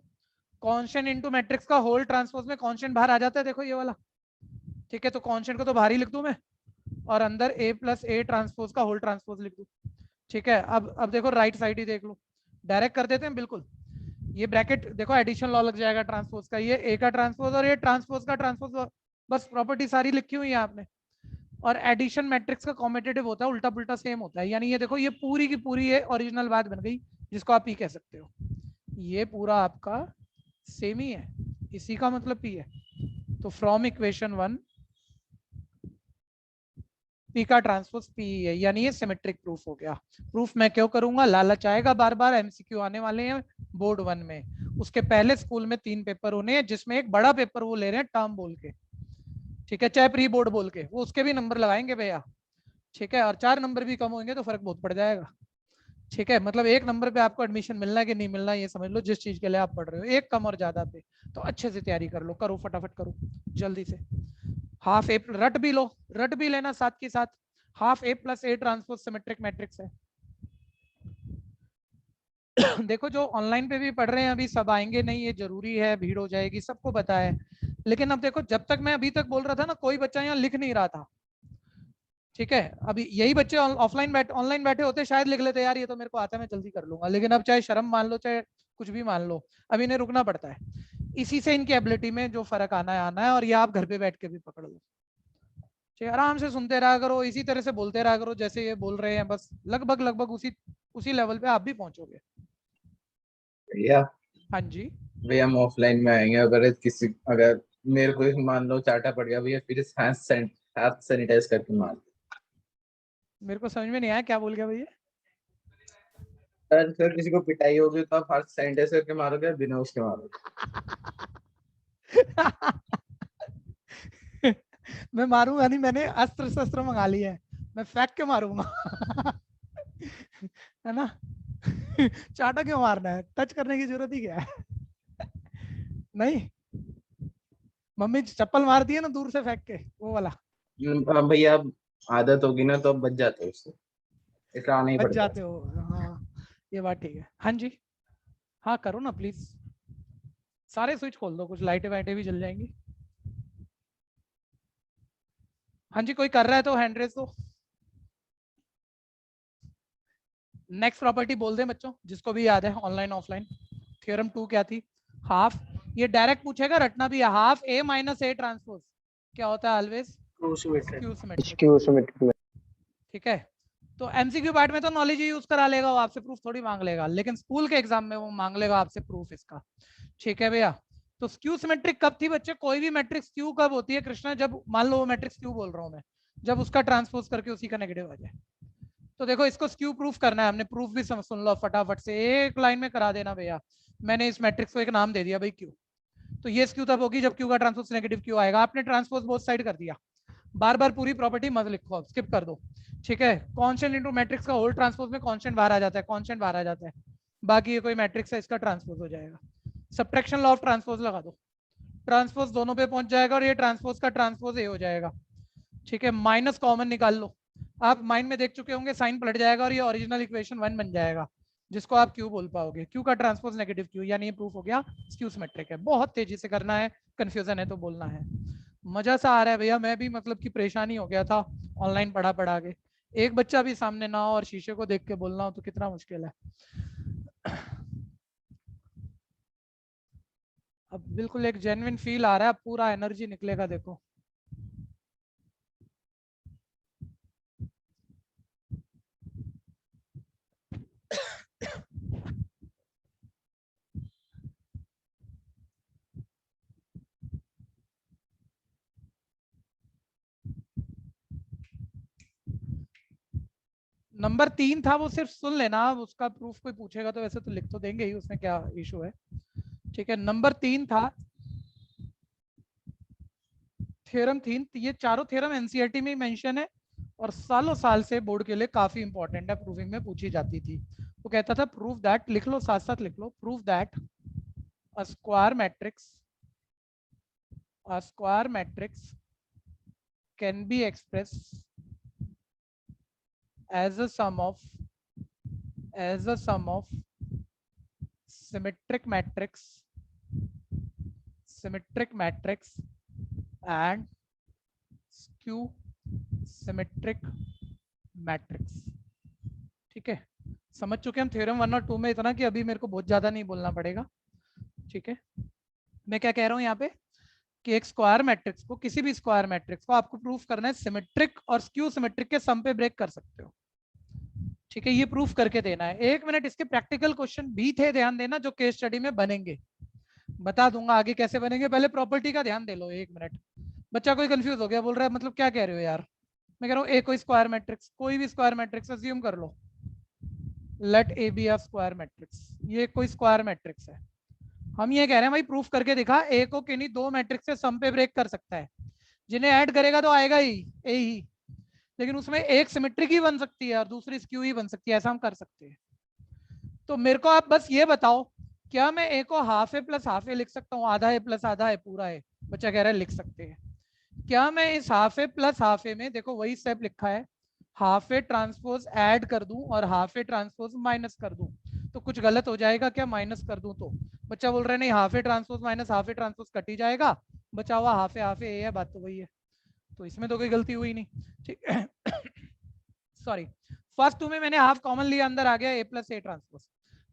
कांस्टेंट इनटू मैट्रिक्स का होल ट्रांसपोज में कांस्टेंट बाहर आ जाता है, देखो ये वाला, ठीक है। तो कांस्टेंट को तो बाहर ही लिख दूं मैं, और अंदर ए प्लस ए ट्रांसपोज का होल ट्रांसपोज लिख दूं, ठीक है। अब देखो राइट साइड ही देख लो, डायरेक्ट कर देते हैं बिल्कुल। ये ब्रैकेट देखो, एडिशन लॉ लग जाएगा ट्रांसपोज का, ये ए का ट्रांसपोज और ये ट्रांसपोज का ट्रांसपोज बस प्रॉपर्टी सारी लिखी हुई है आपने। और एडिशन मैट्रिक्स का कॉम्पिटिटिव होता है, उल्टा पुल्टा सेम होता है। यानी ये देखो, ये पूरी की पूरी ये ओरिजिनल बात बन गई, जिसको आप पी कह सकते हो। ये पूरा आपका सेम ही है, इसी का मतलब पी है। तो फ्रॉम इक्वेशन 1 पी का ट्रांसपोज पी है, यानी ये सिमेट्रिक प्रूफ हो गया। प्रूफ मैं क्यों करूंगा, लालच आएगा, बार बार एमसीक्यू आने वाले हैं बोर्ड 1 में। उसके पहले स्कूल में 3 पेपर होने हैं, जिसमें एक बड़ा पेपर वो ले रहे हैं टर्म बोल के, ठीक है, चाहे प्री बोर्ड बोल के, वो उसके भी नंबर लगाएंगे भैया, ठीक है। और 4 नंबर भी कम होंगे तो फर्क बहुत पड़ जाएगा, ठीक है। मतलब 1 नंबर पे आपको एडमिशन मिलना है कि नहीं मिलना, ये समझ लो जिस चीज के लिए आप पढ़ रहे हो, एक कम और ज्यादा पे। तो अच्छे से तैयारी कर लो, करो फटाफट करो जल्दी से। हाफ ए रट भी लो, रट भी लेना साथ के साथ। Half A plus A transpose symmetric matrix है। देखो जो ऑनलाइन पे भी पढ़ रहे हैं अभी, सब आएंगे नहीं, ये जरूरी है, भीड़ हो जाएगी, सबको पता है। लेकिन अब देखो, जब तक मैं अभी तक बोल रहा था ना, कोई बच्चा यहाँ लिख नहीं रहा था, ठीक है। अभी यही बच्चे ऑनलाइन बैठे होते, शायद लिख लेते यार ये तो मेरे को आता है, मैं जल्दी कर लूंगा। लेकिन अब चाहे शर्म मान लो, चाहे कुछ भी मान लो, अब इन्हें रुकना पड़ता है। इसी से इनकी एबिलिटी में जो फर्क आना है। और ये आप घर पे बैठ के भी पकड़ लो, ठीक है। आराम से सुनते रहा करो, इसी तरह से बोलते रहा करो जैसे ये बोल रहे हैं, बस लगभग उसी लेवल पे आप भी पहुंचोगे। भैया, हाँ जी। भैया हम ऑफलाइन में आएंगे, अगर मेरे को मान लो चाटा पड़ गया भैया, फिर हाथ सैनिटाइज करके मार। मेरे को समझ में नहीं आया क्या बोल गया भैया। सर किसी को पिटाई होगी तो आप हाथ सैनिटाइज करके मारोगे, बिना उसके मारोगे? मैं मारूंगा नहीं, मैंने अस्त्र शस्त्र मंगा लिया है, मैं फेंक के मारूंगा। है ना। चाटा क्यों मारना है, टच करने की जरूरत ही क्या है। नहीं, मम्मी चप्पल मारती है ना दूर से फेंक के, वो वाला। भैया अब आदत होगी ना तो अब बच जाते हो उससे, इसलिए आना ही बच पड़ता जाते हो, हाँ ये बात ठीक है। हाँ जी, हाँ करो ना प्लीज, सारे स्विच खोल दो, कुछ लाइटें वाइटें भी जल जाएंगी। हाँ जी, कोई कर रहा है तो हैंड रेस दो। नेक्स्ट प्रॉपर्टी बोल दें बच्चों, जिसको भी याद है ऑनलाइन ऑफलाइन। थ्योरम 2 क्या थी, हाफ, ये डायरेक्ट पूछेगा, रटना भी है। Half A minus A transpose क्या होता है ऑलवेज, स्क्यू सिमेट्रिक, ठीक है। तो एमसीक्यू पार्ट में तो नॉलेज ही यूज करा लेगा, वो आपसे प्रूफ थोड़ी मांग लेगा, लेकिन स्कूल के एग्जाम में वो मांग लेगा आपसे प्रूफ इसका, ठीक है भैया। तो स्क्यू सिमेट्रिक कब थी बच्चे, कोई भी मैट्रिक्स क्यू कब होती है कृष्णा, जब मान लो वो मैट्रिक्स क्यू बोल रहा हूं मैं, जब उसका ट्रांसपोज करके उसी का नेगेटिव आ जाए। तो देखो इसको स्क्यू प्रूफ करना है, हमने प्रूफ भी सुन लो फटाफट से, एक लाइन में करा देना भैया। मैंने इस मैट्रिक्स को एक नाम दे दिया भाई क्यू। तो ये स्क्यू तब होगी जब क्यू का ट्रांसपोज नेगेटिव क्यू आएगा। आपने ट्रांसपोज बोथ साइड कर दिया, बार बार पूरी प्रॉपर्टी मत लिखो, स्किप कर दो, ठीक है। कांस्टेंट इनटू मैट्रिक्स का होल ट्रांसपोज में कांस्टेंट बाहर आ जाता है, कांस्टेंट बाहर आ जाता है, बाकी ये कोई मैट्रिक्स है इसका ट्रांसपोज हो जाएगा। सब्ट्रैक्शन लॉ ऑफ ट्रांसपोज लगा दो, ट्रांसपोज दोनों पे पहुंच जाएगा और ये ट्रांसपोज का ट्रांसपोज ए हो जाएगा, ठीक है। माइनस कॉमन निकाल लो, आप माइंड में देख चुके होंगे, साइन पलट जाएगा और ये ओरिजिनल इक्वेशन 1 बन जाएगा, जिसको आप क्यू बोल पाओगे। क्यू का ट्रांसपोज नेगेटिव क्यू, यानी ये प्रूफ हो गया स्क्यू सिमेट्रिक है। बहुत तेजी से करना है, कंफ्यूजन है तो बोलना है। मजा सा आ रहा है भैया, मैं भी मतलब कि परेशानी हो गया था ऑनलाइन पढ़ा के, एक बच्चा भी सामने ना हो और शीशे को देख के बोलना हो तो कितना मुश्किल है। अब बिल्कुल एक जेन्युइन फील आ रहा है, पूरा एनर्जी निकलेगा देखो। नंबर 3 था, वो सिर्फ सुन लेना, उसका प्रूफ कोई पूछेगा तो वैसे तो लिख तो देंगे ही, उसमें क्या इशू है, ठीक है। नंबर 3 था थ्योरम 3, ये चारों थ्योरम एनसीईआरटी में मेंशन है और सालों साल से बोर्ड के लिए काफी इंपॉर्टेंट है, प्रूविंग में पूछी जाती थी। वो कहता था प्रूव दैट, लिख लो साथ साथ लिख लो, prove that a square matrix can be expressed as a sum of symmetric matrix and skew symmetric matrix, ठीक है। समझ चुके हम थ्योरम 1 और 2 में इतना कि अभी मेरे को बहुत ज्यादा नहीं बोलना पड़ेगा, ठीक है। मैं क्या कह रहा हूं यहाँ पे, कि एक स्क्वायर मैट्रिक्स को, किसी भी स्क्वायर मैट्रिक्स को आपको प्रूफ करना है सिमेट्रिक और स्क्यू सिमेट्रिक के सम पे ब्रेक कर सकते हो। ठीक है, ये प्रूफ करके देना है। 1 मिनट, इसके प्रैक्टिकल क्वेश्चन भी थे, ध्यान देना, जो केस स्टडी में बनेंगे, बता दूंगा आगे कैसे बनेंगे। पहले प्रॉपर्टी का ध्यान दे लो 1 मिनट। बच्चा कोई कंफ्यूज हो गया, बोल रहा है मतलब क्या कह रहे हो यार। मैं कह रहा हूँ ए कोई स्क्वायर मैट्रिक्स, कोई भी स्क्वायर मैट्रिक्स अज्यूम कर लो, let A B a square matrix, ये कोई स्क्वायर मैट्रिक्स है। हम ये कह रहे हैं भाई प्रूफ करके दिखा ए को किन्हीं दो मैट्रिक्स से सम पे ब्रेक कर सकता है, जिन्हें ऐड करेगा तो आएगा ही ए ही, लेकिन उसमें एक सिमेट्रिक ही बन सकती है और दूसरी स्क्यू ही बन सकती है, ऐसा हम कर सकते हैं। तो मेरे को आप बस ये बताओ, क्या मैं ए को हाफ ए प्लस हाफ ए लिख सकता हूँ, आधा ए प्लस आधा ए पूरा है? बच्चा कह रहा है लिख सकते हैं। क्या मैं इस हाफ ए प्लस हाफ ए में, देखो वही स्टेप लिखा है, हाफ ए ट्रांसपोज ऐड कर दूं और हाफ ए ट्रांसपोज माइनस कर दूं, तो कुछ गलत हो जाएगा क्या माइनस कर दूं तो? बच्चा बोल रहा है नहीं, half A transpose minus half A transpose cut ही जाएगा, बचा हुआ हाफ ए है, बात तो वही है, तो इसमें तो कोई गलती हुई नहीं। ठीक है सॉरी, फर्स्ट टू में मैंने हाफ कॉमन लिया, अंदर आ गया A plus A transpose.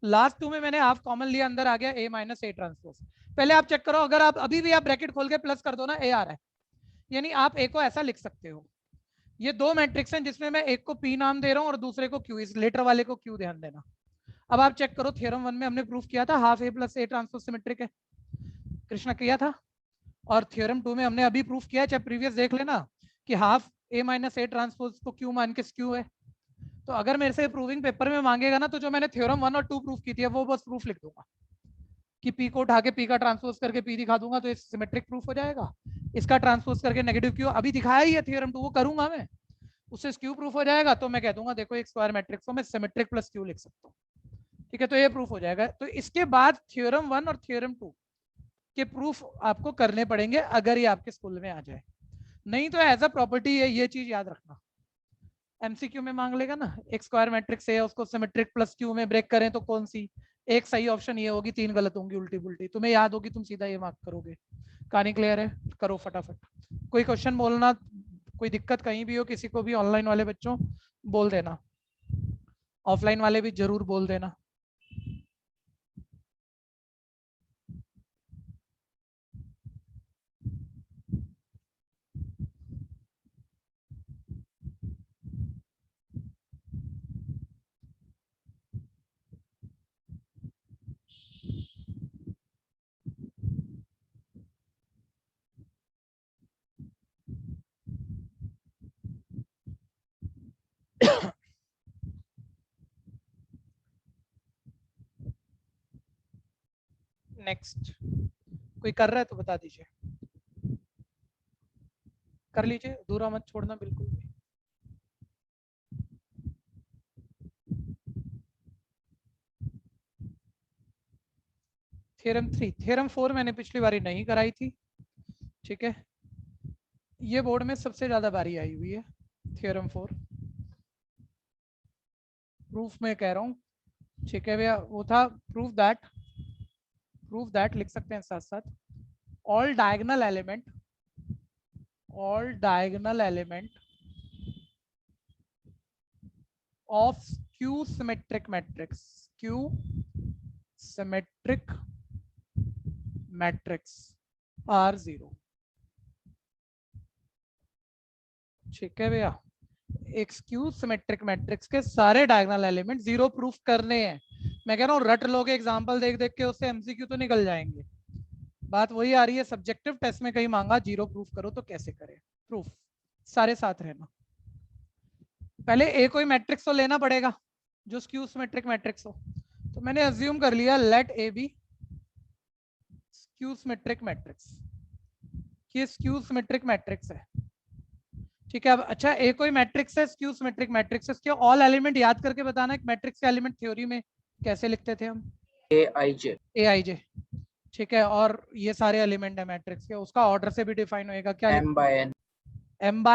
Last two में मैंने हाफ कॉमन लिया, अंदर आ गया ए माइनस ए ट्रांसपोज। पहले आप चेक करो, अगर आप अभी भी आप ब्रैकेट खोल के प्लस कर दो ना, ए आ रहा है, यानी आप ए को ऐसा लिख सकते हो। ये दो मैट्रिक्स हैं जिसमें मैं एक को पी नाम दे रहा हूं और दूसरे को क्यू, इस लेटर वाले को क्यू ध्यान देना। अब आप चेक करो, थ्योरम 1 में हमने प्रूफ किया था half A plus A transpose symmetric है, कृष्णा किया था। और थ्योरम 2 में हमने अभी प्रूफ किया, चाहे प्रीवियस देख लेना, कि half A minus A transpose को क्यू मान के स्क्यू है। तो अगर मेरे से प्रूविंग पेपर में मांगेगा ना, तो जो मैंने थ्योरम 1 और 2 प्रूफ की थी वो बस प्रूफ लिख दूंगा, कि पी को उठा के पी का ट्रांसपोज करके पी दिखा दूंगा, तो ये सिमेट्रिक प्रूफ हो जाएगा। इसका ट्रांसपोज करके नेगेटिव क्यू अभी दिखाया ही है थ्योरम 2, वो करूंगा मैं, उससे स्क्यू प्रूफ हो जाएगा। तो मैं कह दूंगा देखो एक स्क्वायर मैट्रिक्स को मैं सिमेट्रिक प्लस क्यू लिख सकता हूँ। ठीक है, तो ये प्रूफ हो जाएगा। तो इसके बाद थ्योरम 1 और थ्योरम 2 के प्रूफ आपको करने पड़ेंगे, अगर ये आपके स्कूल में आ जाए, नहीं तो एज अ प्रॉपर्टी है, ये चीज याद रखना। एमसीक्यू में मांग लेगा ना, एक स्क्वायर मैट्रिक्स है उसको सिमेट्रिक प्लस क्यू में ब्रेक करें तो कौन सी, एक सही ऑप्शन ये होगी, 3 गलत होंगी उल्टी पुल्टी, तुम्हें याद होगी, तुम सीधा ये मार्क करोगे। कहानी क्लियर है? करो फटाफट। कोई क्वेश्चन बोलना, कोई दिक्कत कहीं भी हो, किसी को भी, ऑनलाइन वाले बच्चों बोल देना, ऑफलाइन वाले भी जरूर बोल देना। नेक्स्ट कोई कर रहा है तो बता दीजिए, कर लीजिए, अधूरा मत छोड़ना बिल्कुल भी। थ्योरम 3, थ्योरम 4 मैंने पिछली बारी नहीं कराई थी। ठीक है, ये बोर्ड में सबसे ज्यादा बारी आई हुई है थ्योरम 4, प्रूफ में कह रहा हूँ। ठीक है भैया, वो था प्रूफ दैट लिख सकते हैं साथ साथ, all diagonal element of skew symmetric matrix are 0। ठीक है भैया, एक स्क्यू सिमेट्रिक मैट्रिक्स के सारे डायगोनल एलिमेंट 0 प्रूफ करने हैं। मैं कह रहा हूँ रट लोगे एग्जांपल देख देख के, उससे एमसीक्यू तो निकल जाएंगे। बात वही आ रही है, सब्जेक्टिव टेस्ट में कहीं मांगा 0 प्रूफ करो तो कैसे करें प्रूफ, सारे साथ रहना। पहले ए कोई मैट्रिक्स तो लेना पड़ेगा जो स्क्यू सिमेट्रिक मैट्रिक्स हो, तो मैंने अज्यूम कर लिया let A B skew symmetric matrix, ये स्क्यू सिमेट्रिक मैट्रिक्स है। ठीक है, अब अच्छा ए कोई मैट्रिक्स है, स्क्यू सिमेट्रिक मैट्रिक्स है, इसके ऑल एलिमेंट याद करके बताना, एक मैट्रिक्स के एलिमेंट थ्योरी में कैसे लिखते थे हम, ए आई जे। ठीक है, और ये सारे एलिमेंट है मैट्रिक्स के, उसका ऑर्डर से भी डिफाइन होएगा, क्या m by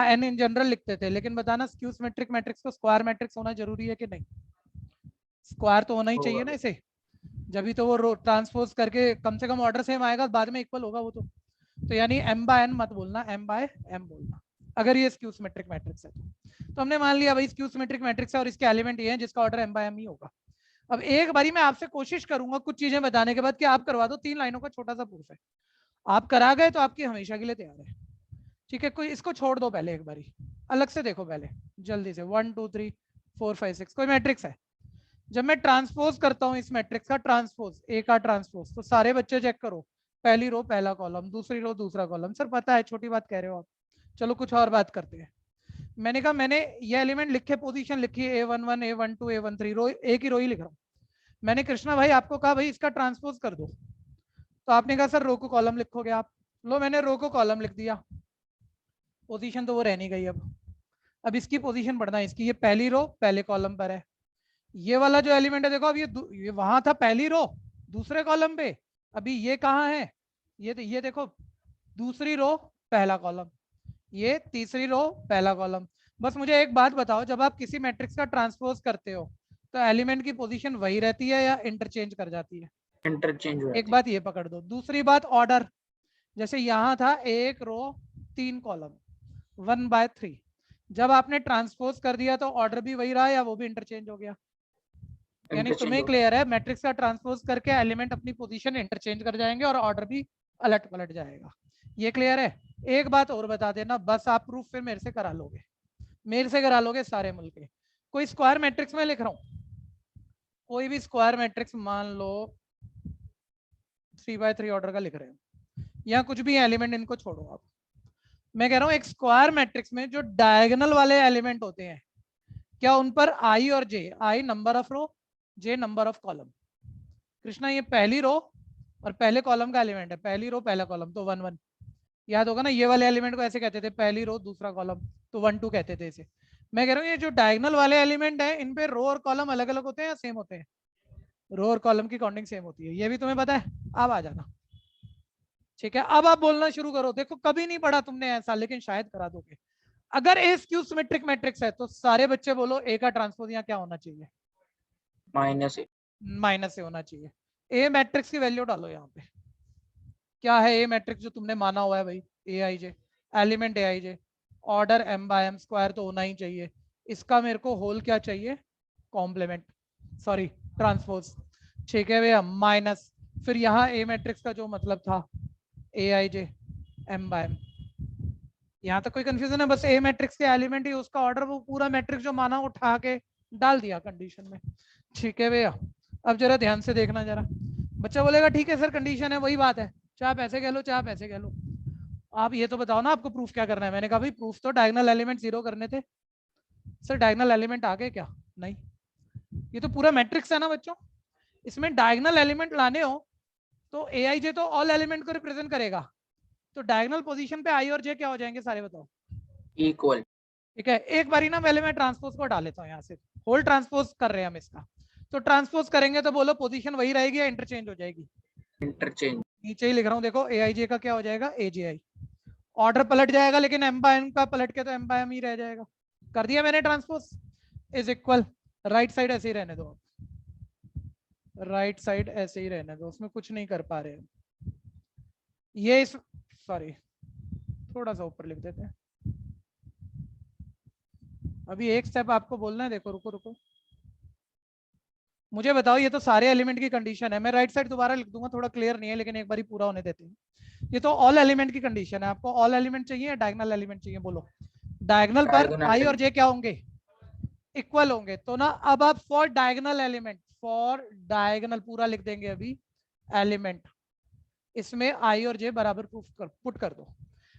n in general लिखते थे, लेकिन बताना स्क्यू सिमेट्रिक मैट्रिक्स को स्क्वायर मैट्रिक्स होना जरूरी है कि नहीं? स्क्वायर तो होना ही चाहिए ना इसे, जब भी तो वो ट्रांसपोज करके कम से कम ऑर्डर सेम आएगा, बाद में इक्वल होगा वो तो यानी m बाय n मत बोलना, m बाय m बोलना, अगर ये स्क्यू सिमेट्रिक मैट्रिक्स है तो हमने मान लिया भाई स्क्यू सिमेट्रिक मैट्रिक्स है और इसके एलिमेंट ये हैं जिसका ऑर्डर m बाय m ही होगा। अब एक बारी मैं आपसे कोशिश करूंगा कुछ चीजें बताने के बाद कि आप करवा दो, 3 लाइनों का छोटा सा प्रूफ है। आप करा गए तो आपकी हमेशा के लिए तैयार है। ठीक है, कोई इसको छोड़ दो पहले, एक बारी अलग से देखो पहले जल्दी से। 1 2 3 4 5 6 कोई मैट्रिक्स है, जब मैं ट्रांसपोज करता हूँ इस मैट्रिक्स का ट्रांसपोज, ए का ट्रांसपोज, तो सारे बच्चे चेक करो, पहली रो पहला कॉलम, दूसरी रो दूसरा कॉलम। सर पता है, छोटी बात कह रहे हो आप, चलो कुछ और बात करते हैं। मैंने कहा मैंने ये एलिमेंट लिखे, पोजीशन लिखी है A11 A12 A13, रो एक ही रो ही लिख रहा हूँ। मैंने कृष्णा भाई आपको कहा भाई इसका ट्रांसपोज कर दो, तो आपने कहा सर रो को कॉलम लिखोगे आप। लो मैंने रो को कॉलम लिख दिया, पोजीशन तो वो रह नहीं गई। अब इसकी पोजीशन बढ़ना है, इसकी ये पहली रो पहले कॉलम पर है, ये वाला जो एलिमेंट है देखो, अब ये वहां था पहली रो दूसरे कॉलम पे, अभी ये कहाँ है, ये देखो दूसरी रो पहला कॉलम, ये तीसरी रो पहला कॉलम। बस मुझे एक बात बताओ, जब आप किसी मैट्रिक्स का ट्रांसपोज करते हो तो एलिमेंट की पोजीशन वही रहती है या इंटरचेंज कर जाती है? इंटरचेंज हो एक बात ये पकड़ दो। दूसरी बात ऑर्डर, जैसे यहाँ था एक रो 3 कॉलम 1/3, जब आपने ट्रांसपोज कर दिया तो ऑर्डर भी वही रहा या वो भी इंटरचेंज हो गया? यानी तुम्हें क्लियर है, मैट्रिक्स का ट्रांसपोज करके एलिमेंट अपनी पोजीशन इंटरचेंज कर जाएंगे और ऑर्डर भी अलट पलट जाएगा। ये क्लियर है? एक बात और बता देना, बस आप प्रूफ फिर मेरे से करा लोगे, मेरे से करा लोगे सारे मिल के। कोई स्क्वायर मैट्रिक्स में लिख रहा हूँ, कोई भी स्क्वायर मैट्रिक्स मान लो 3/3 ऑर्डर का लिख रहे हो, या कुछ भी एलिमेंट, इनको छोड़ो आप। मैं कह रहा हूँ एक स्क्वायर मैट्रिक्स में जो डायगोनल वाले एलिमेंट होते हैं, क्या उन पर आई और J, I number of row, J number of column. Krishna ये पहली रो और पहले कॉलम का एलिमेंट है, पहली रो पहला कॉलम, तो 1 1 याद होगा ना। ये वाले एलिमेंट को ऐसे कहते थे, पहली रो दूसरा कॉलम, तो 1 2 कहते थे इसे। मैं कह रहा हूँ ये जो डायगोनल वाले एलिमेंट है, इन पे रो और कॉलम अलग अलग होते हैं या सेम होते हैं? रो और कॉलम की काउंटिंग सेम होती है, ये भी तुम्हें पता है। अब आ जाना, ठीक है, अब आप बोलना शुरू करो। देखो कभी नहीं पढ़ा तुमने ऐसा, लेकिन शायद करा दोगे। अगर ए स्क्यू सिमेट्रिक मैट्रिक्स है तो सारे बच्चे बोलो ए का ट्रांसपोज यहाँ क्या होना चाहिए? माइनस ए होना चाहिए। ए मैट्रिक्स की वैल्यू डालो यहाँ पे, क्या है ए मैट्रिक्स जो तुमने माना हुआ है भाई? ए आई जे, एलिमेंट ए आई जे, ऑर्डर m/m स्क्वायर तो होना ही चाहिए। इसका मेरे को होल क्या चाहिए? Complement, sorry transpose. ठीक है भैया, माइनस, फिर यहाँ ए मैट्रिक्स का जो मतलब था ए आई जे m/m। यहाँ तक कोई कंफ्यूजन है? बस ए मैट्रिक्स के एलिमेंट ही उसका ऑर्डर, वो पूरा मैट्रिक्स जो माना उठा के डाल दिया कंडीशन में। ठीक है भैया, अब जरा ध्यान से देखना जरा। बच्चा बोलेगा ठीक है सर कंडीशन है, वही बात है, चाहे आप ऐसे कह लो चाहे आप ऐसे कह लो। आप ये तो बताओ ना आपको प्रूफ क्या करना है? मैंने कहा भाई प्रूफ तो डायगोनल एलिमेंट 0 करने थे। सर डायगोनल एलिमेंट आ गए क्या? नहीं, ये तो पूरा मैट्रिक्स है ना बच्चों, इसमें डायगोनल एलिमेंट लाने हो तो ए आई जे तो ऑल एलिमेंट को रिप्रेजेंट करेगा, तो डायगोनल पोजीशन पे आई और जे क्या हो जाएंगे सारे बताओ? इक्वल। ठीक है, एक बारी ना पहले मैं ट्रांसपोज को डाल लेता हूँ यहाँ से, होल ट्रांसपोज कर रहे हैं हम इसका। तो ट्रांसपोज करेंगे तो बोलो पोजीशन वही रहेगी या इंटरचेंज हो जाएगी? इंटरचेंज। नीचे ही लिख रहा हूँ देखो, ए आई जे का क्या हो जाएगा? ए जे आई। ऑर्डर पलट जाएगा लेकिन m/n का पलट के तो m/m ही रह जाएगा। कर दिया मैंने transpose, is equal, right side ऐसे ही रहने दो, राइट साइड ऐसे ही रहने दो, उसमें कुछ नहीं कर पा रहे हैं। ये सॉरी थोड़ा सा ऊपर लिख देते हैं। अभी एक स्टेप आपको बोलना है, देखो रुको रुको, मुझे बताओ ये तो सारे एलिमेंट की कंडीशन है। मैं राइट साइड दोबारा लिख दूंगा, थोड़ा क्लियर नहीं है लेकिन एक बार पूरा होने देते हैं। ये तो ऑल एलिमेंट की कंडीशन है। आपको ऑल एलिमेंट चाहिए या डायगोनल एलिमेंट चाहिए? बोलो। डायगोनल पर आई और जे क्या होंगे? इक्वल होंगे। तो ना अब आप for diagonal element, for diagonal पूरा लिख देंगे अभी एलिमेंट, इसमें आई और जे बराबर पुट कर दो।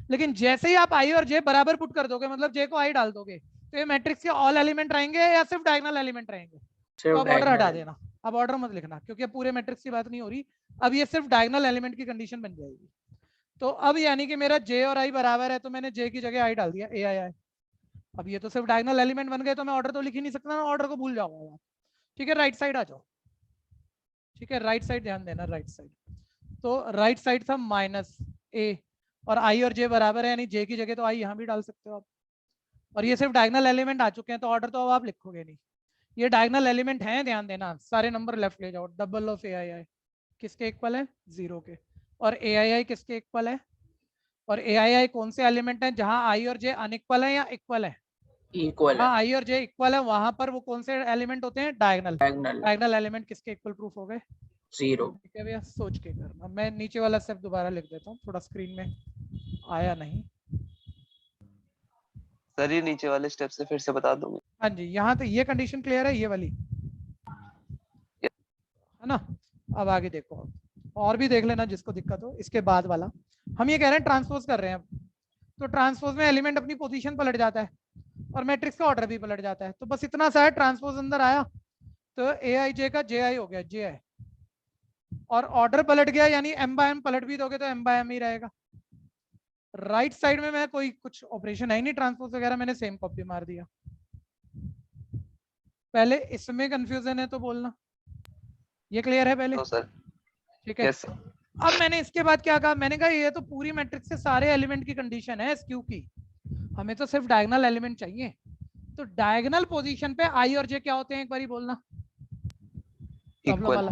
लेकिन जैसे ही आप आई और जे बराबर पुट कर दोगे, मतलब जे को आई डाल दोगे, तो ये मैट्रिक्स के ऑल एलिमेंट रहेंगे या सिर्फ डायगोनल एलिमेंट रहेंगे? तो अब ऑर्डर हटा देना, अब ऑर्डर मत लिखना, क्योंकि अब पूरे मैट्रिक्स की बात नहीं हो रही, अब ये सिर्फ डायगोनल एलिमेंट की कंडीशन बन जाएगी। तो अब यानी कि मेरा जे और आई बराबर है, तो मैंने जे की जगह आई डाल दिया, ए आई आई। अब ये तो सिर्फ डायगोनल एलिमेंट बन गए, तो मैं ऑर्डर तो लिख ही नहीं सकता ना, ऑर्डर को भूल जाऊंगा। ठीक है, राइट साइड आ जाओ। ठीक है, राइट साइड ध्यान देना, राइट साइड। तो राइट साइड था माइनस ए, और आई और जे बराबर है, यानी जे की जगह तो आई यहाँ भी डाल सकते हो आप। और ये सिर्फ डायगोनल एलिमेंट आ चुके हैं, तो ऑर्डर तो अब आप लिखोगे नहीं। ये डायगोनल एलिमेंट हैं, ध्यान देना, सारे नंबर लेफ्ट ले जाओ। डबल ऑफ ए आई आई किसके इक्वल है? 0 के। और ए आई आई किसके इक्वल है? और ए आई आई कौन से एलिमेंट है जहां आई और जे अनइक्वल है या इक्वल है? इक्वल। हाँ, आई और जे इक्वल है, वहां पर वो कौन से एलिमेंट होते हैं? डायगोनल। डायगोनल। डायगोनल एलिमेंट किसके इक्वल प्रूफ हो गए? 0. ठीक है भैया, सोच के करना। मैं नीचे वाला स्टेप दोबारा लिख देता हूँ, थोड़ा स्क्रीन में आया नहीं। सर ये नीचे वाले स्टेप से फिर से बता दूंगी। हाँ जी, यहाँ तो ये कंडीशन क्लियर है, ये वाली है ना। अब आगे देखो, और भी देख लेना जिसको दिक्कत हो। इसके बाद वाला हम ये कह रहे हैं ट्रांसपोज कर रहे हैं अब, तो ट्रांसपोज में एलिमेंट अपनी पोजीशन पलट जाता है और मैट्रिक्स का ऑर्डर भी पलट जाता है। तो बस इतना सा है, ट्रांसपोज अंदर आया तो AIJ का JI हो गया JI, और ऑर्डर पलट गया, यानी M/M पलट भी दोगे तो M/M ही रहेगा। राइट साइड में मैं कोई कुछ ऑपरेशन है ही नहीं, ट्रांसपोज वगैरह, मैंने सेम कॉपी मार दिया। पहले इसमें कंफ्यूजन है तो बोलना, ये क्लियर है पहले? तो सर ठीक है। Yes sir. अब मैंने इसके बाद क्या कहा, मैंने कहा ये तो पूरी मैट्रिक्स से सारे एलिमेंट की कंडीशन है SQ की, हमें तो सिर्फ डायगोनल एलिमेंट चाहिए। तो डायगोनल पोजीशन पे I और J क्या होते हैं, एक बारी बोलना। इक्वल।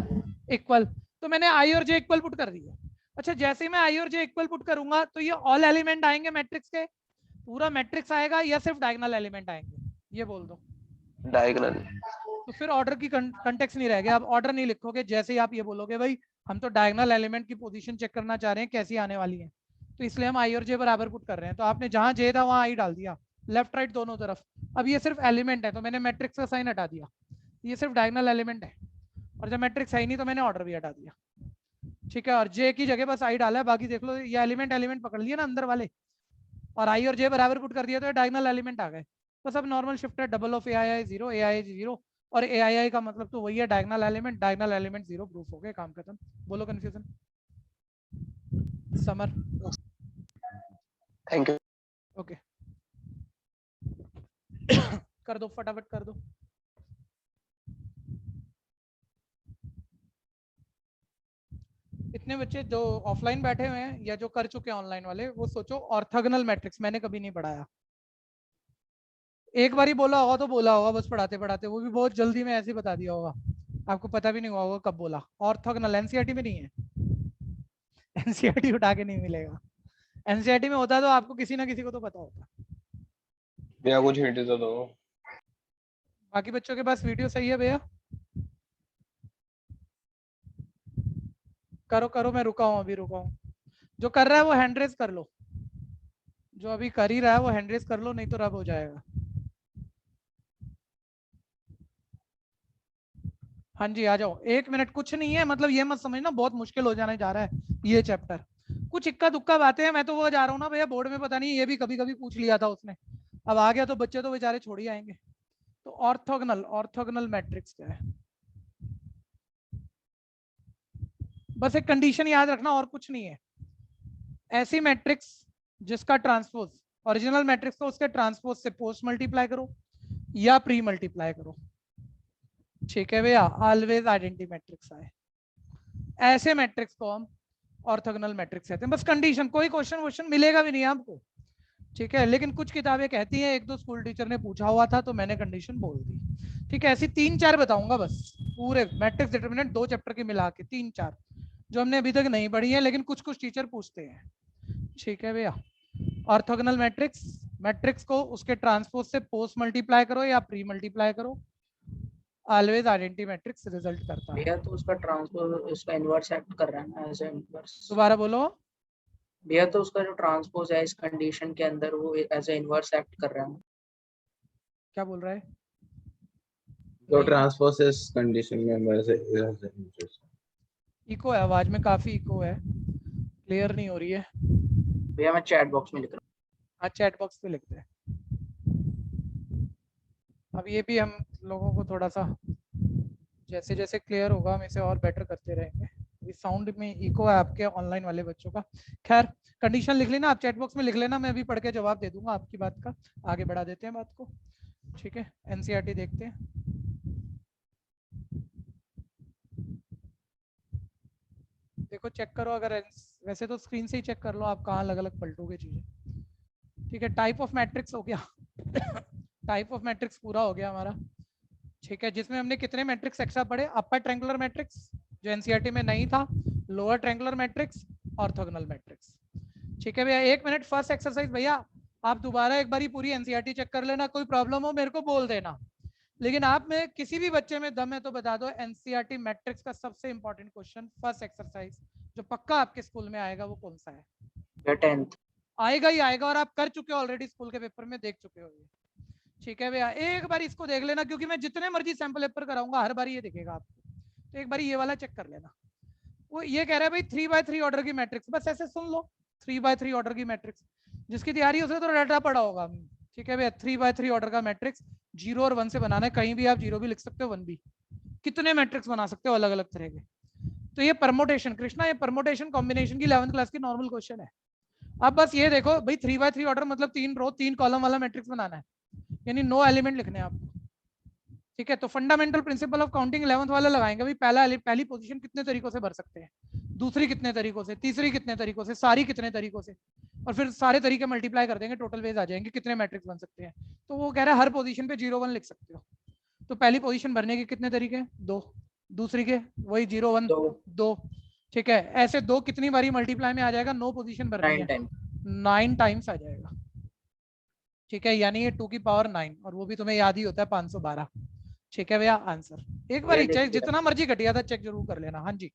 इक्वल। तो मैंने I और J इक्वल पुट कर दिया। अच्छा, जैसे ही मैं I और J इक्वल पुट करूंगा तो ये ऑल एलिमेंट आएंगे मैट्रिक्स के, पूरा मैट्रिक्स आएगा, या सिर्फ डायगोनल एलिमेंट आएंगे, ये बोल दो। डायगोनल। तो फिर ऑर्डर की कंटेक्स्ट नहीं रह गया, अब ऑर्डर नहीं लिखोगे। जैसे ही आप ये बोलोगे भाई हम तो डायगोनल एलिमेंट की पोजीशन चेक करना चाह रहे हैं कैसी आने वाली है, तो इसलिए हम I और J बराबर पुट कर रहे हैं। तो आपने जहां J था वहां I डाल दिया, लेफ्ट राइट दोनों तरफ। अब ये सिर्फ एलिमेंट है तो मैंने मैट्रिक्स का साइन हटा दिया, ये सिर्फ डायगोनल एलिमेंट है। और जब मैट्रिक्स है ही नहीं तो मैंने ऑर्डर भी हटा दिया। ठीक है, और J की जगह बस I डाला है, बाकी देख लो ये एलिमेंट पकड़ लिया ना अंदर वाले, और I और J बराबर पुट कर दिया तो ये डायगोनल एलिमेंट आ गए। बस अब नॉर्मल शिफ्ट है, डबल ऑफ AII 0, AII 0, और AII का मतलब तो वही है डायगोनल एलिमेंट 0 प्रूफ हो गए, काम खत्म। बोलो confusion? Summer? Thank you. Okay कर दो, फटाफट कर दो। इतने बच्चे जो ऑफलाइन बैठे हुए हैं या जो कर चुके हैं ऑनलाइन वाले, वो सोचो ऑर्थोगोनल मैट्रिक्स मैंने कभी नहीं पढ़ाया। एक बार ही बोला होगा तो बोला होगा बस पढ़ाते पढ़ाते, वो भी बहुत जल्दी में ऐसे ही बता दिया होगा, आपको पता भी नहीं हुआ होगा कब बोला। ऑर्थोगोनल NCERT में नहीं है, NCERT उठा के नहीं मिलेगा। NCERT में होता तो आपको किसी ना किसी को तो पता होता। भैया कुछ हिंट तो दो। बाकी बच्चों के पास वीडियो सही है भैया? करो करो, मैं रुका हूँ, अभी रुका हूँ। जो कर रहा है वो हैंड रेज कर लो, जो अभी कर ही रहा है वो हैंड रेज कर लो, नहीं तो रब हो जाएगा। हाँ जी आ जाओ, 1 मिनट, कुछ नहीं है, मतलब ये मत समझना बहुत मुश्किल हो जाने जा रहा है ये चैप्टर। कुछ इक्का दुक्का बातें हैं, मैं तो वो जा रहा हूँ ना भैया बोर्ड में, पता नहीं ये भी कभी कभी पूछ लिया था उसने, अब आ गया तो बच्चे तो बेचारे छोड़ ही आएंगे। तो ऑर्थोगोनल मैट्रिक्स क्या है, बस एक कंडीशन याद रखना और कुछ नहीं है। ऐसी मैट्रिक्स जिसका ट्रांसपोज ओरिजिनल मैट्रिक्स को उसके ट्रांसपोज से पोस्ट मल्टीप्लाई करो या प्री मल्टीप्लाई करो। ठीक है भैया, ऑलवेज आइडेंटिटी मैट्रिक्स आए, ऐसे मैट्रिक्स को हम ऑर्थोगोनल मैट्रिक्स कहते हैं। बस कंडीशन, कोई क्वेश्चन मिलेगा भी नहीं आपको, ठीक है, लेकिन कुछ किताबें कहती हैं, 1-2 स्कूल टीचर ने पूछा हुआ था तो मैंने कंडीशन बोल दी। ठीक है, ऐसी 3-4 बताऊंगा बस, पूरे मैट्रिक्स डिटरमिनेंट 2 चैप्टर की मिला के 3-4 जो हमने अभी तक नहीं पढ़ी है, लेकिन कुछ कुछ टीचर पूछते हैं। ठीक है भैया, ऑर्थोगोनल मैट्रिक्स को उसके ट्रांसपोज से पोस्ट मल्टीप्लाई करो या प्री मल्टीप्लाई करो, ऑलवेज आइडेंटिटी मैट्रिक्स रिजल्ट करता है। भैया तो उसका ट्रांसपोज उसका इनवर्स एक्ट कर रहा है ना, एज इनवर्स। दोबारा बोलो भैया तो उसका जो ट्रांसपोज है इस कंडीशन के अंदर वो एज इनवर्स एक्ट कर रहा है। क्या बोल रहा है? तो ट्रांसपोज इस कंडीशन में वैसे इको है, आवाज में काफी इको है, क्लियर नहीं हो रही है। भैया मैं चैट बॉक्स में लिख रहा हूँ। हाँ चैट बॉक्स पे लिखते हैं। अब ये भी हम लोगों को थोड़ा सा जैसे जैसे क्लियर होगा हम इसे और बेटर करते रहेंगे। अभी साउंड में इको है आपके ऑनलाइन वाले बच्चों का। खैर कंडीशन लिख लेना आप, चैट बॉक्स में लिख लेना, मैं अभी पढ़ के जवाब दे दूंगा आपकी बात का। आगे बढ़ा देते हैं बात को, ठीक है। NCERT देखते हैं। देखो चेक करो, अगर वैसे तो स्क्रीन से ही चेक कर लो आप कहाँ अलग अलग पलटोगे चीजें। ठीक है, टाइप ऑफ मैट्रिक्स हो गया टाइप ऑफ मैट्रिक्स पूरा हो गया हमारा। ठीक है, जिसमें हमने कितने मैट्रिक्स एक्स्ट्रा पढ़े? अपर ट्रायंगुलर मैट्रिक्स जो NCERT में नहीं था, lower triangular matrix, orthogonal matrix. ठीक है भैया, 1 मिनट फर्स्ट एक्सरसाइज भैया आप दोबारा एक बारी पूरी NCERT चेक कर लेना, कोई प्रॉब्लम हो मेरे को बोल देना। लेकिन आप में किसी भी बच्चे में दम है तो बता दो, एनसीईआरटी मैट्रिक्स का सबसे इंपॉर्टेंट क्वेश्चन फर्स्ट एक्सरसाइज जो पक्का आपके स्कूल में आएगा वो कौन सा है? या 10th। आएगा ही आएगा, और आप कर चुके हो ऑलरेडी, स्कूल के पेपर में देख चुके हो ये। ठीक है भैया, एक बार इसको देख लेना, क्योंकि मैं जितने मर्जी सैंपल पेपर कराऊंगा हर बार ये दिखेगा आपको, तो एक बार ये वाला चेक कर लेना। वो ये कह रहा है भाई 3x3 ऑर्डर की मैट्रिक्स, बस ऐसे सुन लो 3x3 ऑर्डर की मैट्रिक्स, जिसकी तैयारी उसे तो डाटा पड़ा होगा। ठीक है भैया, 3x3 ऑर्डर का मैट्रिक्स 0 और 1 से बनाना है, कहीं भी आप 0 भी लिख सकते हो 1 भी, कितने मैट्रिक्स बना सकते हो अलग अलग तरह के। तो ये परमोटेशन कृष्णा, ये परमोटेशन कॉम्बिनेशन की 11th क्लास की नॉर्मल क्वेश्चन है। अब बस ये देखो भाई 3x3 ऑर्डर मतलब 3 रो 3 कॉलम वाला मैट्रिक्स बनाना है, यानी 9 एलिमेंट लिखने हैं आपको। ठीक है, तो fundamental principle of counting 11th वाला लगाएंगे भाई, पहली पोजीशन कितने तरीकों से भर सकते हैं, दूसरी कितने तरीकों से, तीसरी कितने तरीकों से, सारी कितने तरीकों से, और फिर सारे तरीके मल्टीप्लाई कर देंगे, टोटल वेज आ जाएंगे कितने मैट्रिक्स बन सकते हैं। तो वो कह रहा है हर पोजीशन पे 0 1 लिख सकते हो। तो पहली पोजीशन भरने के कितने तरीके? 2। दूसरी के वही 0 1 2। ठीक है, ऐसे 2 कितनी बारी मल्टीप्लाई में आ जाएगा? 9 पोजीशन भरनी है, 9 टाइम्स आ जाएगा। ठीक है, यानी ये 2 की पावर 9, और वो भी तुम्हें याद ही होता है 512। ठीक है भैया, आंसर एक बार चेक, जितना मर्जी घटिया था चेक जरूर कर लेना। हाँ जी,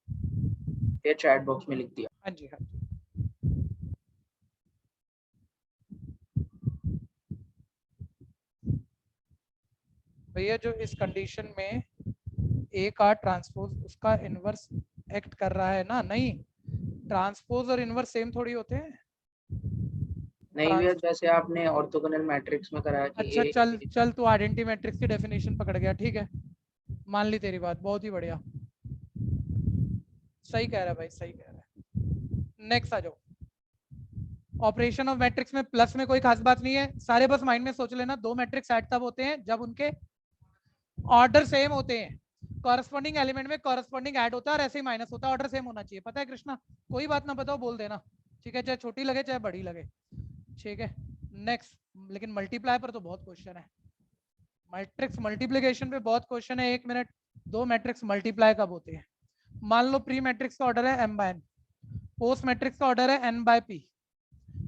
ये चैट बॉक्स में लिख दिया। हाँ जी, हाँ जी। भैया जो इस कंडीशन में ए का ट्रांसपोज उसका इनवर्स एक्ट कर रहा है ना, नहीं, ट्रांसपोज और इनवर्स सेम थोड़ी होते हैं। नहीं भैया, जैसे आपने ऑर्थोगोनल मैट्रिक्स में कराया कि अच्छा, चल तू आइडेंटिटी मैट्रिक्स की डेफिनेशन पकड़ गया, ठीक है, मान ली तेरी बात, बहुत ही बढ़िया, सही कह रहा है भाई, सही कह रहा है। नेक्स्ट आ जाओ। ऑपरेशन ऑफ मैट्रिक्स में प्लस में कोई खास बात नहीं है, सारे बस माइंड में सोच लेना, 2 मैट्रिक्स ऐड तब होते हैं जब उनके ऑर्डर सेम होते हैं, कॉरस्पॉन्डिंग एलिमेंट में कॉरस्पॉन्डिंग ऐड होता है, और ऐसे ही माइनस होता है, ऑर्डर सेम होना चाहिए। पता है कृष्णा? कोई बात ना बताओ, बोल देना, ठीक है, चाहे छोटी लगे चाहे बड़ी लगे। ठीक है, नेक्स्ट। लेकिन मल्टीप्लाई पर तो बहुत क्वेश्चन है, मैट्रिक्स मल्टीप्लिकेशन पे बहुत क्वेश्चन है। 1 मिनट, 2 मैट्रिक्स मल्टीप्लाई कब होते हैं? मान लो प्री मैट्रिक्स का ऑर्डर है m/n, पोस्ट मैट्रिक्स का ऑर्डर है n/p,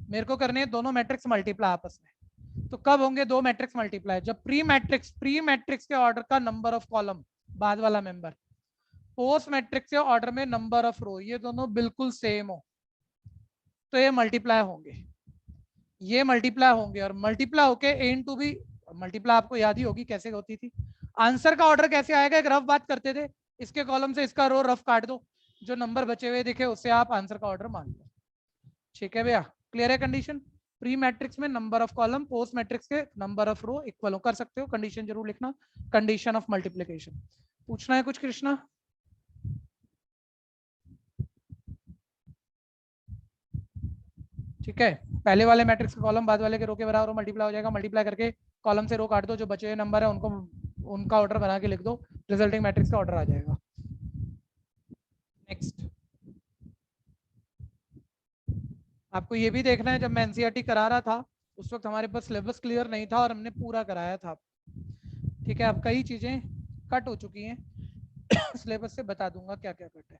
मेरे को करने हैं दोनों मैट्रिक्स मल्टीप्लाई आपस में, तो कब होंगे 2 मैट्रिक्स मल्टीप्लाई? जब प्री मैट्रिक्स के ऑर्डर का नंबर ऑफ कॉलम, बाद वाला मेंबर, पोस्ट मैट्रिक्स के ऑर्डर में नंबर ऑफ रो, ये दोनों बिल्कुल सेम हो, तो ये मल्टीप्लाई होंगे, ये मल्टीप्लाई होंगे, और मल्टीप्लाई होके a इंटू बी, मल्टीप्लाई आपको याद ही होगी कैसे होती थी। आंसर का ऑर्डर कैसे आएगा? एक रफ बात करते थे, इसके कॉलम से इसका रो रफ काट दो, जो नंबर बचे हुए दिखे उससे आप आंसर का ऑर्डर मान लो। ठीक है भैया, क्लियर है कंडीशन? प्री मैट्रिक्स में number of column, post matrix के नंबर ऑफ रो इक्वल हो, कर सकते हो, कंडीशन जरूर लिखना, कंडीशन ऑफ मल्टीप्लिकेशन। पूछना है कुछ कृष्णा? ठीक है, पहले वाले मैट्रिक्स का कॉलम बाद वाले के रो के बराबर मल्टीप्लाई हो जाएगा, मल्टीप्लाई करके कॉलम से रो काट दो, जो बचे हुए नंबर है उनको उनका ऑर्डर बना के लिख दो, रिजल्टिंग मैट्रिक्स का ऑर्डर आ जाएगा। नेक्स्ट, आपको ये भी देखना है, जब मैं एनसीईआरटी करा रहा था उस वक्त हमारे पास सिलेबस क्लियर नहीं था और हमने पूरा कराया था। ठीक है, अब कई चीजें कट हो चुकी हैं, सिलेबस से बता दूंगा क्या क्या कट है।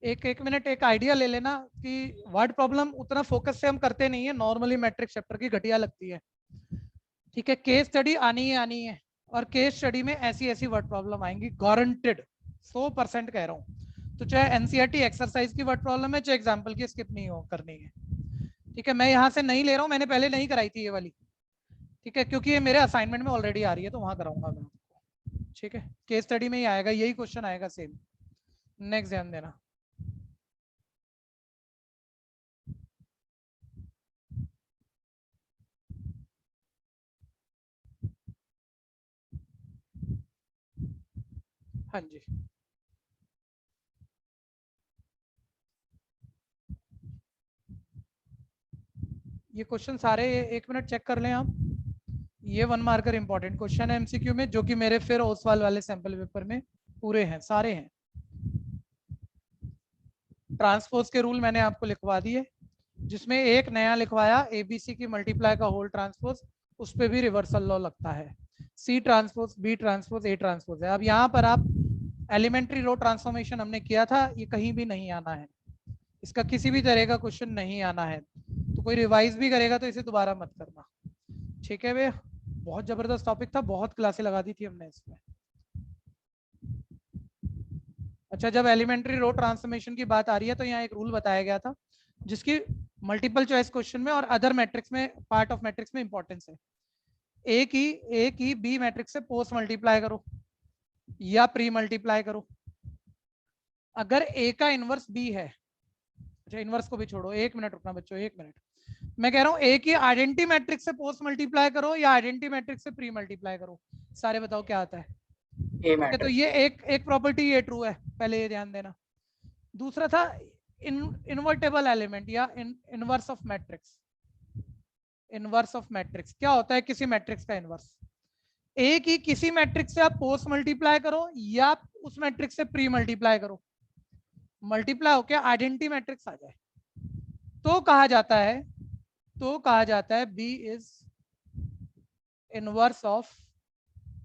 एक मिनट, एक आइडिया ले लेना कि वर्ड प्रॉब्लम उतना फोकस से हम करते नहीं है, नॉर्मली मैट्रिक्स चैप्टर की घटिया लगती है। ठीक है, केस स्टडी आनी है, और केस स्टडी में ऐसी ऐसी वर्ड प्रॉब्लम आएंगी, गारंटेड, 100% कह रहा हूँ। तो चाहे एनसीईआरटी एक्सरसाइज की वर्ड प्रॉब्लम है, चाहे एग्जाम्पल की स्किप नहीं हो करनी है। ठीक है, मैं यहाँ से नहीं ले रहा हूँ, मैंने पहले नहीं कराई थी ये वाली। ठीक है, क्योंकि ये मेरे असाइनमेंट में ऑलरेडी आ रही है, तो वहां कराऊंगा मैं आपको। ठीक है, केस स्टडी में ही आएगा, यही क्वेश्चन आएगा सेम। नेक्स्ट ध्यान देना। हाँ जी, ये क्वेश्चन सारे 1 मिनट चेक कर लें आप। ये 1 मार्कर इंपॉर्टेंट क्वेश्चन है एमसीक्यू में, जो कि मेरे फिर ओसवाल वाले सैंपल पेपर में पूरे हैं, सारे हैं। ट्रांसपोज के रूल मैंने आपको लिखवा दिए, जिसमें एक नया लिखवाया, एबीसी की मल्टीप्लाई का होल ट्रांसपोज, उस पर भी रिवर्सल लॉ लगता है, C transpose, B transpose, A transpose है। अब यहाँ पर आप एलिमेंट्री रो ट्रांसफॉर्मेशन हमने किया था, ये कहीं भी नहीं आना है, इसका किसी भी तरह का क्वेश्चन नहीं आना है, तो कोई रिवाइज भी करेगा तो इसे दोबारा मत करना। ठीक है भैया, बहुत जबरदस्त टॉपिक था, बहुत क्लासें लगा दी थी हमने इसमें। अच्छा, जब एलिमेंट्री रो ट्रांसफॉर्मेशन की बात आ रही है तो यहाँ एक रूल बताया गया था जिसकी मल्टीपल चॉइस क्वेश्चन में और अदर मैट्रिक्स में, पार्ट ऑफ मैट्रिक्स में इंपॉर्टेंस है। ए की बी मैट्रिक्स से पोस्ट मल्टीप्लाई करो या प्री मल्टीप्लाई करो। अगर ए का इनवर्स बी है, अच्छा इनवर्स को भी छोड़ो, 1 मिनट रुकना बच्चों, 1 मिनट। मैं कह रहा हूँ ए की आइडेंटिटी मैट्रिक्स से पोस्ट मल्टीप्लाई करो या आइडेंटिटी मैट्रिक्स से प्री मल्टीप्लाई करो, सारे बताओ क्या आता है। ए तो ये एक प्रॉपर्टी ये ट्रू है, पहले ये ध्यान देना। दूसरा था इनवर्टेबल एलिमेंट या inverse of matrix. Inverse of matrix क्या होता है? किसी मैट्रिक्स का इनवर्स। ए की किसी मैट्रिक्स से आप पोस्ट मल्टीप्लाई करो या उस मैट्रिक्स से प्री मल्टीप्लाई करो, मल्टीप्लाई होके आइडेंटिटी मैट्रिक्स आ जाए तो कहा जाता है बी इज इनवर्स ऑफ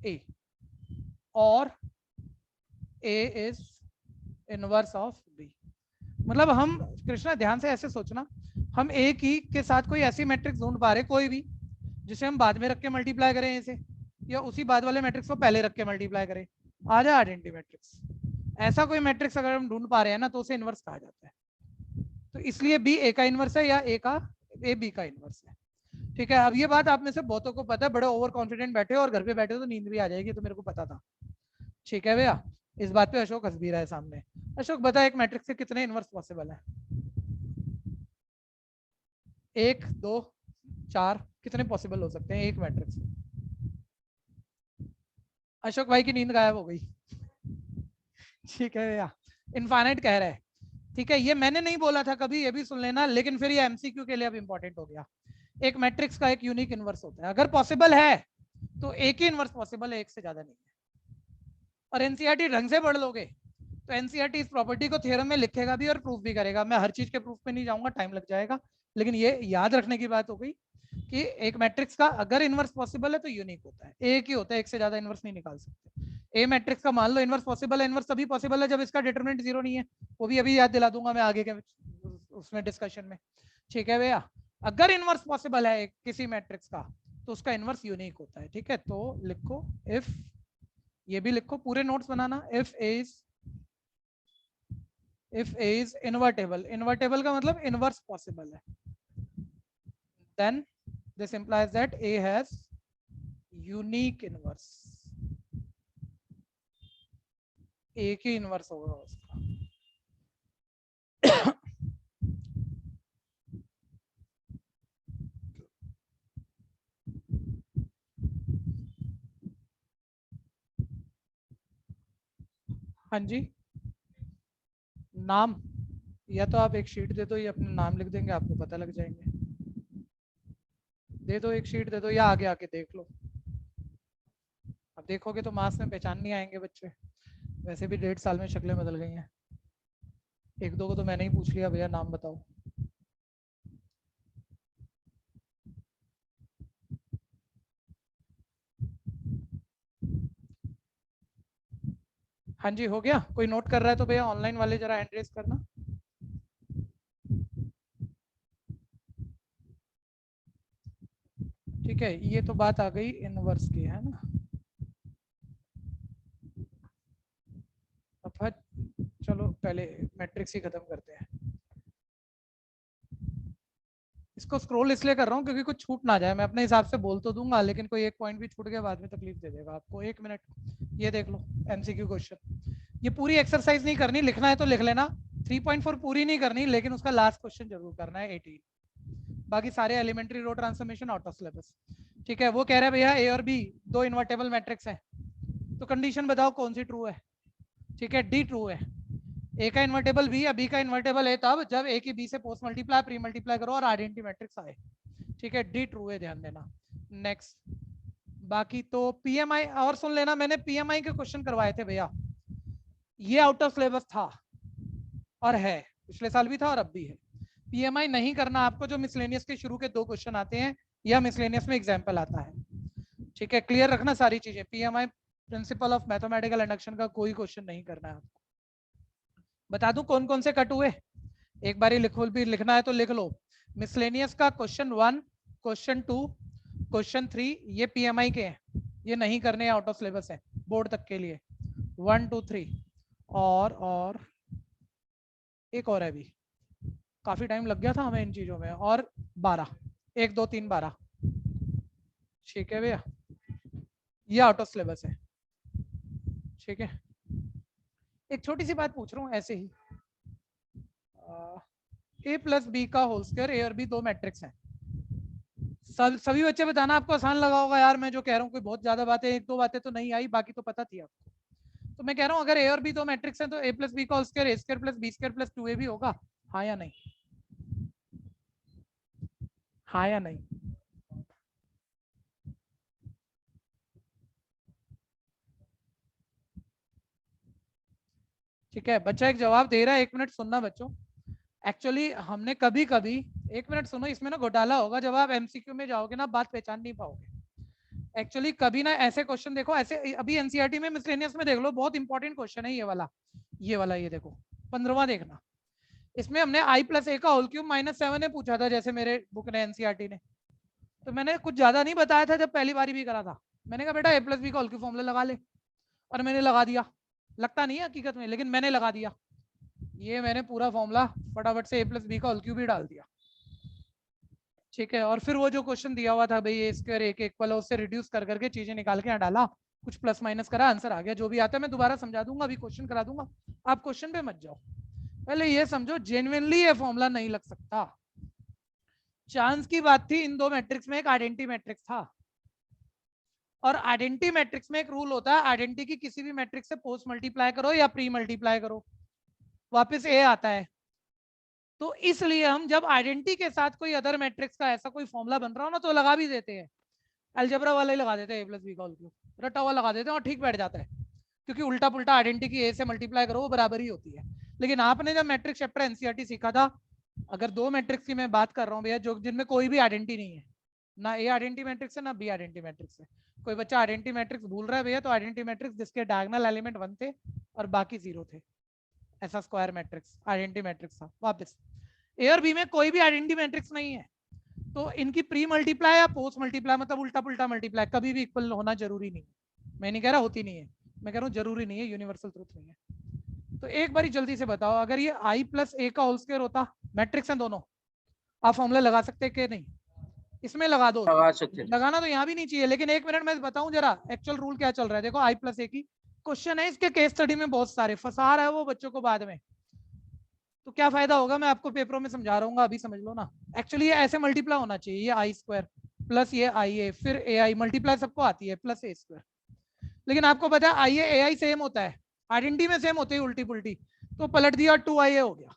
ए और ए इज इनवर्स ऑफ बी। मतलब हम, कृष्णा ध्यान से ऐसे सोचना, हम ए की के साथ कोई ऐसी मैट्रिक्स ढूंढ पा रहे, कोई भी जिसे हम बाद में रख के मल्टीप्लाई करें ए से, या उसी बाद वाले मैट्रिक्स को पहले रख के मल्टीप्लाई करें, आ जाए आइडेंटिटी मैट्रिक्स। ऐसा कोई मैट्रिक्स अगर हम ढूंढ पा रहे हैं ना तो उसे इनवर्स कहा जाता है। तो इसलिए बी ए का इनवर्स है या ए बी का इनवर्स है। ठीक है, अब ये बात आप में से बहुतों को पता है, बड़े ओवर कॉन्फिडेंट बैठे हो और घर पे बैठे हो तो नींद भी आ जाएगी, तो मेरे को पता था। ठीक है भैया, इस बात पे अशोक हंस भी रहा है सामने। अशोक बता, एक मैट्रिक्स से कितने इनवर्स पॉसिबल है? 1 2 4 कितने पॉसिबल हो सकते हैं एक मैट्रिक्स में? अशोक भाई की नींद गायब हो गई। ठीक है भैया, इनफाइनाइट कह रहा है। ठीक है, ये मैंने नहीं बोला था कभी, ये भी सुन लेना, लेकिन फिर ये एमसीक्यू के लिए अब इंपॉर्टेंट हो गया। एक मैट्रिक्स का एक यूनिक इनवर्स होता है, अगर पॉसिबल है तो एक ही इनवर्स पॉसिबल है, एक से ज्यादा नहीं है। और एनसीईआरटी ढंग से पढ़ लोगे तो एनसीईआरटी इस प्रॉपर्टी को थ्योरम में लिखेगा भी और प्रूफ भी करेगा। मैं हर चीज के प्रूफ पे नहीं जाऊंगा, टाइम लग जाएगा, लेकिन ये याद रखने की बात हो गई कि एक मैट्रिक्स का अगर इनवर्स पॉसिबल है तो यूनिक होता है, एक ही होता है, एक से ज्यादा इनवर्स नहीं निकाल सकते। ए मैट्रिक्स का मान लो इनवर्स पॉसिबल है, इनवर्स तभी पॉसिबल है जब इसका डिटरमिनेंट 0 नहीं है, वो भी अभी याद दिला दूंगा मैं आगे के उसमें डिस्कशन में। ठीक है भैया, अगर इनवर्स पॉसिबल है किसी मैट्रिक्स का तो उसका इनवर्स यूनिक होता है। ठीक है, तो लिखो इफ, ये भी लिखो, पूरे notes banana, if A is invertible, invertible का मतलब इनवर्स पॉसिबल है, then this implies that A has unique inverse, एक ही इनवर्स होगा उसका। हाँ जी, नाम, या तो आप एक शीट दे दो या अपना नाम लिख देंगे, आपको पता लग जाएंगे। दे दो, एक शीट दे दो या आगे आके देख लो। अब देखोगे तो मास में पहचान नहीं आएंगे बच्चे, वैसे भी 1.5 साल में शक्लें बदल गई हैं। एक दो को तो मैंने ही पूछ लिया, भैया नाम बताओ। हाँ जी, हो गया? कोई नोट कर रहा है तो भैया ऑनलाइन वाले जरा हैंड रेज करना। ठीक है, ये तो बात आ गई इनवर्स की, है ना। अब चलो पहले मैट्रिक्स ही खत्म करते हैं। इसको स्क्रॉल इसलिए कर रहा हूँ क्योंकि कुछ छूट ना जाए, मैं अपने हिसाब से बोल तो दूंगा लेकिन कोई एक पॉइंट भी छूट गया बाद में तकलीफ दे देगा आपको। 1 मिनट, ये देख लो एमसीक्यू क्वेश्चन। ये पूरी एक्सरसाइज नहीं करनी, लिखना है तो लिख लेना। 3.4 पूरी नहीं करनी, लेकिन उसका लास्ट क्वेश्चन जरूर करना है 18। बाकी सारे elementary row transformation out of syllabus. ठीक है, वो कह रहा है भैया ए और बी दो इन्वर्टेबल मैट्रिक्स है, तो कंडीशन बताओ कौन सी ट्रू है। ठीक है, डी ट्रू है। ए का इन्वर्टेबल बी या बी का इन्वर्टेबल ए तब जब ए की बी से पोस्ट मल्टीप्लाई प्री मल्टीप्लाई करो और आइडेंटिटी मैट्रिक्स आए। ठीक है, डी ट्रू है, ध्यान देना। नेक्स्ट, बाकी तो पीएमआई और सुन लेना, मैंने पीएमआई के क्वेश्चन करवाए थे भैया, ये आउट ऑफ सिलेबस था और है, पिछले साल भी था और अब भी है। पीएमआई नहीं करना आपको, जो मिसलेनियस के शुरू के 2 क्वेश्चन आते हैं या मिसलेनियस में एग्जाम्पल आता है। ठीक है, क्लियर रखना सारी चीजें। PMI principle of mathematical induction का कोई क्वेश्चन नहीं करना है आपको। बता दूं कौन कौन से कट हुए। एक बारी लिखो, भी लिखना है तो लिख लो। मिसलेनियस का क्वेश्चन 1, क्वेश्चन 2, क्वेश्चन 3 ये PMI के हैं, ये नहीं करने, आउट ऑफ सिलेबस है बोर्ड तक के लिए। 1 2 3 और एक और है, अभी काफी टाइम लग गया था हमें इन चीजों में, और 12, 1 2 3 12। ठीक है भैया, ये आउट ऑफ सिलेबस है। ठीक है, एक छोटी सी बात पूछ रहा हूँ ऐसे ही, a प्लस बी का होल स्क्वायर, ए और बी दो मैट्रिक्स हैं। सभी बच्चे बताना आपको आसान लगा होगा यार मैं जो कह रहा हूँ, कोई बहुत ज्यादा बातें, एक दो बातें तो नहीं आई, बाकी तो पता थी आपको। तो मैं कह रहा हूँ अगर ए और बी दो मैट्रिक्स हैं तो a प्लस बी का whole square A square plus B square plus 2ab होगा, हाँ या नहीं? हाँ या नहीं? ठीक है, बच्चा एक जवाब दे रहा है, 1 मिनट सुनना बच्चों। एक्चुअली हमने कभी कभी, 1 मिनट सुनो, इसमें ना घोटाला होगा, जब आप MCQ में जाओगे ना बात पहचान नहीं पाओगे। एक्चुअली कभी ना ऐसे क्वेश्चन देखो, ऐसे अभी NCERT में मिसलेनियस में देख लो, बहुत इंपॉर्टेंट क्वेश्चन है ये वाला, ये देखो 15वां देखना। इसमें हमने i प्लस ए का होल क्यूब -7 ने पूछा था, जैसे मेरे बुक ने NCERT ने, तो मैंने कुछ ज्यादा नहीं बताया था जब पहली बारी भी करा था। मैंने कहा बेटा a प्लस बी का होल क्यूब फॉर्मूला लगा ले, और मैंने लगा दिया। लगता नहीं है हकीकत में, लेकिन मैंने लगा दिया। ये मैंने पूरा फॉर्मूला फटाफट से a प्लस बी का होल क्यूब ही डाल दिया। ठीक है, और फिर वो जो क्वेश्चन दिया हुआ था भाई ए स्क्वायर एक इक्वल है, उससे रिड्यूस कर करके चीजें निकाल के यहाँ डाला, कुछ प्लस माइनस करा, आंसर आ गया। जो भी आता है मैं दोबारा समझा दूंगा, अभी क्वेश्चन करा दूंगा, आप क्वेश्चन पे मत जाओ। पहले ये समझो जेन्युइनली ये फॉर्मूला नहीं लग सकता। चांस की बात थी, इन दो मैट्रिक्स में एक आइडेंटिटी मैट्रिक्स था, और आइडेंटिटी मैट्रिक्स में एक रूल होता है, आइडेंटिटी की किसी भी मैट्रिक्स से पोस्ट मल्टीप्लाई करो या प्री मल्टीप्लाई करो, वापस ए आता है। तो इसलिए हम जब आइडेंटिटी के साथ कोई अदर मैट्रिक्स का ऐसा कोई फॉर्मूला बन रहा हो ना, तो लगा भी देते हैं, अलजेब्रा वाला ही लगा देते हैं, a प्लस बी का होल क्यूब, रटा हुआ लगा देते हैं और ठीक बैठ जाता है, क्योंकि उल्टा पुल्टा आइडेंटिटी की ए से मल्टीप्लाई करो वो बराबर ही होती है। लेकिन आपने जब मैट्रिक्स चैप्टर NCERT सीखा था, अगर दो मैट्रिक्स की मैं बात कर रहा हूँ भैया, जो जिनमें कोई भी आइडेंटिटी नहीं है, ना ए आइडेंटिटी मैट्रिक्स है ना बी आइडेंटिटी मैट्रिक्स है, कोई बच्चा आइडेंटिटी मैट्रिक्स भूल रहा है भैया, तो आइडेंटिटी मैट्रिक्स जिसके डायगोनल एलिमेंट 1 थे और बाकी 0 थे, ऐसा स्क्वायर मैट्रिक्स आइडेंटिटी मैट्रिक्स था। वापस ए और बी में कोई भी आइडेंटिटी मैट्रिक्स नहीं है, तो इनकी प्री मल्टीप्लाई या पोस्ट मल्टीप्लाई, मतलब उल्टा पुल्टा मल्टीप्लाई, कभी भी इक्वल होना जरूरी नहीं। मैं नहीं कह रहा होती नहीं है, मैं कह रहा हूँ जरूरी नहीं है, यूनिवर्सल ट्रूथ नहीं है। तो एक बारी जल्दी से बताओ, अगर ये i प्लस ए का होल स्क्वायर होता, मैट्रिक्स है दोनों, आप फॉर्मूला लगा सकते कि नहीं? इसमें लगा दो, लगा सकते हैं। लगाना तो यहाँ भी नहीं चाहिए, लेकिन 1 मिनट में बताऊं जरा एक्चुअल रूल क्या चल रहा है। देखो i प्लस ए की क्वेश्चन है, इसके केस स्टडी में बहुत सारे फंसा रहा है वो बच्चों को बाद में, तो क्या फायदा होगा, मैं आपको पेपरों में समझा रहा हूँ, अभी समझ लो ना। एक्चुअली ये ऐसे मल्टीप्लाई होना चाहिए, ये आई स्क्वायर प्लस ये आई ए, फिर ए आई, मल्टीप्लाई सबको आती है, प्लस ए स्क्वायर। लेकिन आपको पता है आई ए आई सेम होता है, आइडेंटिटी में सेम होती है उल्टी पुल्टी, तो पलट दिया 2ia हो गया,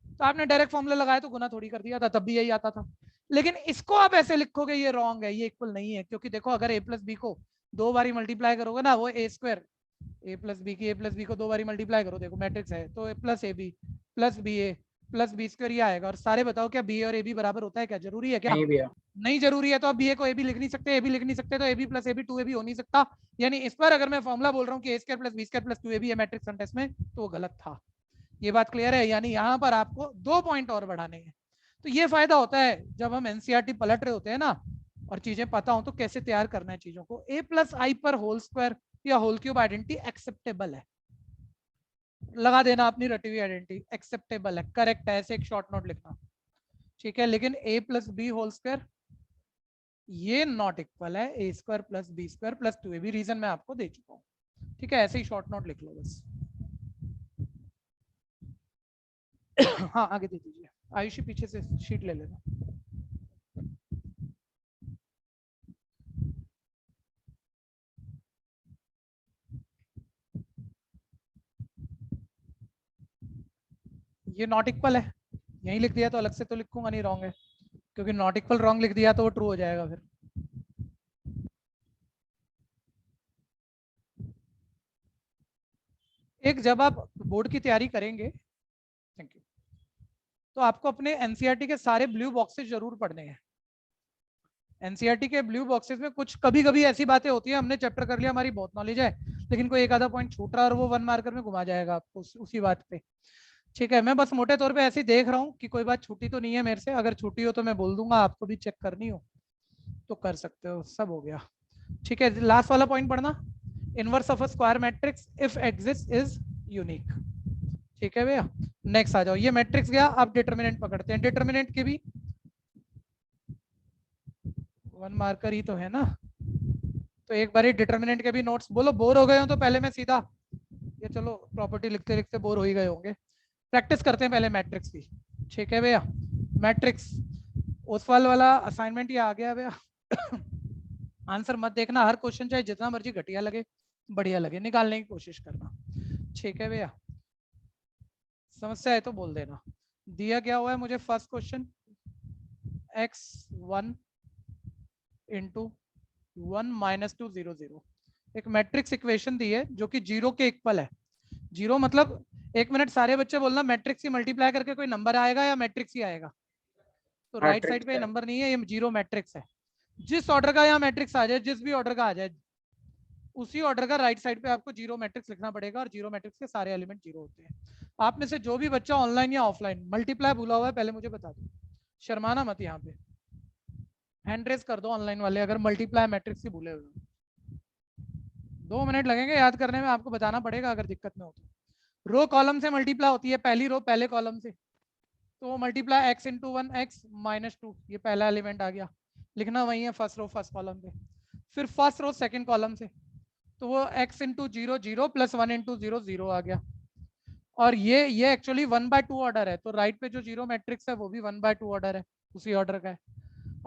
तो आपने डायरेक्ट फॉर्मूला लगाया तो गुना थोड़ी कर दिया था, तब भी यही आता था। लेकिन इसको आप ऐसे लिखोगे ये रॉन्ग है, ये इक्वल नहीं है, क्योंकि देखो अगर a प्लस बी को 2 बारी मल्टीप्लाई करोगे ना, वो A square A plus B को 2 बारी मल्टीप्लाई करो, देखो मैट्रिक्स है तो plus A B plus B A plus B square ये आएगा। और सारे बताओ क्या बी और ए बी बराबर होता है क्या? जरूरी है क्या? नहीं भैया, नहीं जरूरी है, तो आप बी ए को ए बी लिख नहीं सकते, ए बी लिख नहीं सकते, तो A B plus A B 2ab हो नहीं सकता। यानी इस पर अगर मैं फॉर्मूला बोल रहा हूँ कि A square plus B square plus 2ab है मैट्रिक्स कंटेस्ट में, तो वो गलत था। ये बात क्लियर है? यानी यहाँ पर आपको 2 पॉइंट और बढ़ाने हैं। तो ये फायदा होता है जब हम NCERT पलट रहे होते हैं ना, और चीजें पता हो तो कैसे तैयार करना है चीजों को। a प्लस आई पर होल स्क्वायर या होल क्यूब आइडेंटिटी एक्सेप्टेबल है, लगा देना अपनी रटी हुई आइडेंटिटी, एक्सेप्टेबल है, करेक्ट है, ऐसे एक शॉर्ट नोट लिखना, ठीक है। लेकिन a plus B whole square ये नॉट इक्वल है a square plus B square plus 2ab, reason मैं आपको दे चुका हूँ, ठीक है। ऐसे ही शॉर्ट नोट लिख लो बस। हाँ आगे दे दीजिए, आयुषी पीछे से शीट ले लेना। ये नॉट इक्वल है, यही लिख दिया, तो अलग से तो लिखूंगा नहीं, रॉन्ग है, क्योंकि नॉट इक्वल रॉन्ग लिख दिया तो वो ट्रू हो जाएगा फिर। एक जब आप बोर्ड की तैयारी करेंगे, थैंक यू, तो आपको अपने NCERT के सारे ब्लू बॉक्सेस जरूर पढ़ने हैं। NCERT के ब्लू बॉक्सेस में कुछ कभी कभी ऐसी बातें होती है, हमने चैप्टर कर लिया, हमारी बहुत नॉलेज है, लेकिन कोई एक आधा पॉइंट छूट रहा है और वो 1 मार्कर में घुमा जाएगा आपको उसी बात पे। ठीक है, मैं बस मोटे तौर पे ऐसे ही देख रहा हूँ कि कोई बात छूटी तो नहीं है मेरे से। अगर छूटी हो तो मैं बोल दूंगा, आपको भी चेक करनी हो तो कर सकते हो। सब हो गया। ठीक है, लास्ट वाला पॉइंट पढ़ना, inverse of a square matrix if exist is unique. ठीक है भैया, नेक्स्ट आ जाओ। ये मैट्रिक्स गया, आप डिटर्मिनेंट पकड़ते हैं। डिटर्मिनेंट के भी 1 मार्कर ही तो है ना, तो एक बार डिटर्मिनेंट के भी नोट्स बोलो। बोर हो गए हो तो पहले मैं सीधा ये, चलो प्रॉपर्टी लिखते लिखते बोर हो ही गए होंगे, प्रैक्टिस करते हैं पहले मैट्रिक्स की। ठीक है भैया, मैट्रिक्स ओसवाल वाला असाइनमेंट ये आ गया भैया। आंसर मत देखना, हर क्वेश्चन चाहे जितना मर्जी घटिया लगे बढ़िया लगे निकालने की कोशिश करना। ठीक है भैया, समस्या है तो बोल देना। दिया क्या हुआ है मुझे first question, x1 into 1 minus 2 0 0। एक मैट्रिक्स इक्वेशन दी है जो कि 0 के इक्वल है। 0 मतलब, एक मिनट सारे बच्चे बोलना, मैट्रिक्स ही मल्टीप्लाई करके कोई नंबर आएगा या मैट्रिक्स ही आएगा? तो राइट साइड पे नंबर नहीं है, ये 0 मैट्रिक्स है। जिस ऑर्डर का यहाँ मैट्रिक्स आ जाए, जिस भी ऑर्डर का आ जाए, उसी ऑर्डर का राइट साइड पे आपको 0 मैट्रिक्स लिखना पड़ेगा। और 0 मैट्रिक्स के सारे एलिमेंट 0 होते हैं। आप में से जो भी बच्चा ऑनलाइन या ऑफलाइन मल्टीप्लाई भूला हुआ है, पहले मुझे बता दो, शर्माना मत। यहाँ पे हैंड रेस कर दो ऑनलाइन वाले अगर मल्टीप्लाई मैट्रिक्स ही भूले हुए। 2 मिनट लगेंगे याद करने में, आपको बताना पड़ेगा अगर दिक्कत में हो तो। रो कॉलम से मल्टीप्लाई होती है, पहली रो पहले कॉलम से, तो multiply x into 1 x minus 2, ये पहला एलिमेंट आ गया। लिखना वही है फर्स्ट रो फर्स्ट कॉलम पे। फिर फर्स्ट रो सेकंड कॉलम से, तो वो x इंटू 0 0 प्लस 1 इंटू 0 0 आ गया। और ये एक्चुअली 1/2 ऑर्डर है, तो राइट पे जो 0 मैट्रिक्स है वो भी 1/2 ऑर्डर है, उसी ऑर्डर का है।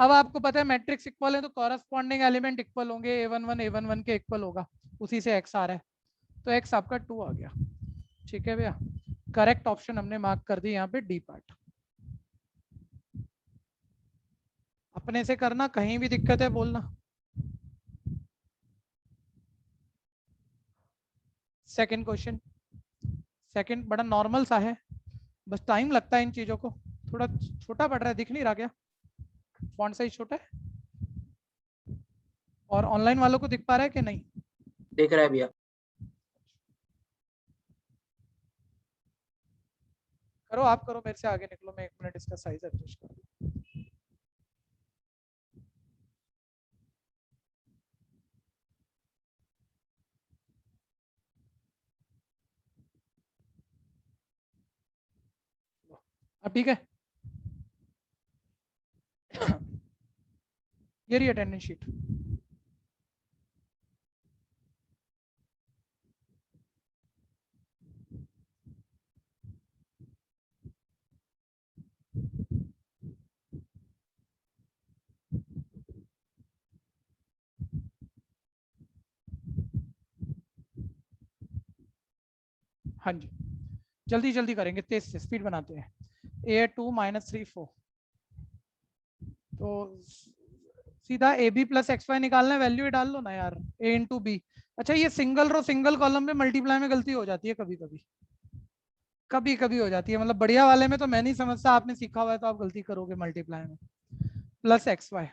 अब आपको पता है मैट्रिक्स इक्वल है तो कॉरस्पॉन्डिंग एलिमेंट इक्वल होंगे, a11 के इक्वल होगा, उसी से x आ रहा है, तो x आपका 2 आ गया। ठीक है भैया, करेक्ट ऑप्शन हमने मार्क कर दी यहाँ पे, डी पार्ट। अपने से करना, कहीं भी दिक्कत है बोलना। सेकंड क्वेश्चन, सेकंड बड़ा नॉर्मल सा है, बस टाइम लगता है इन चीजों को। थोड़ा छोटा पड़ रहा है, दिख नहीं रहा क्या? फॉन्ट साइज छोटा है? और ऑनलाइन वालों को दिख पा रहा है कि नहीं? दिख रहा है भैया। करो, आप करो, मेरे से आगे निकलो, मैं 1 मिनट इसका साइज एडजस्ट कर दूं। अब ठीक है, ये रही अटेंडेंस शीट। हाँ जी, जल्दी जल्दी करेंगे, तेज से स्पीड बनाते हैं। a2 माइनस 3 4, तो सीधा A B plus X Y निकालना है, वैल्यू डाल लो ना यार, a इंटू बी। अच्छा, ये सिंगल रो सिंगल कॉलम में मल्टीप्लाई में गलती हो जाती है कभी कभी, कभी कभी हो जाती है। मतलब बढ़िया वाले में तो मैं नहीं समझता, आपने सीखा हुआ है तो आप गलती करोगे मल्टीप्लाई में। Plus X Y.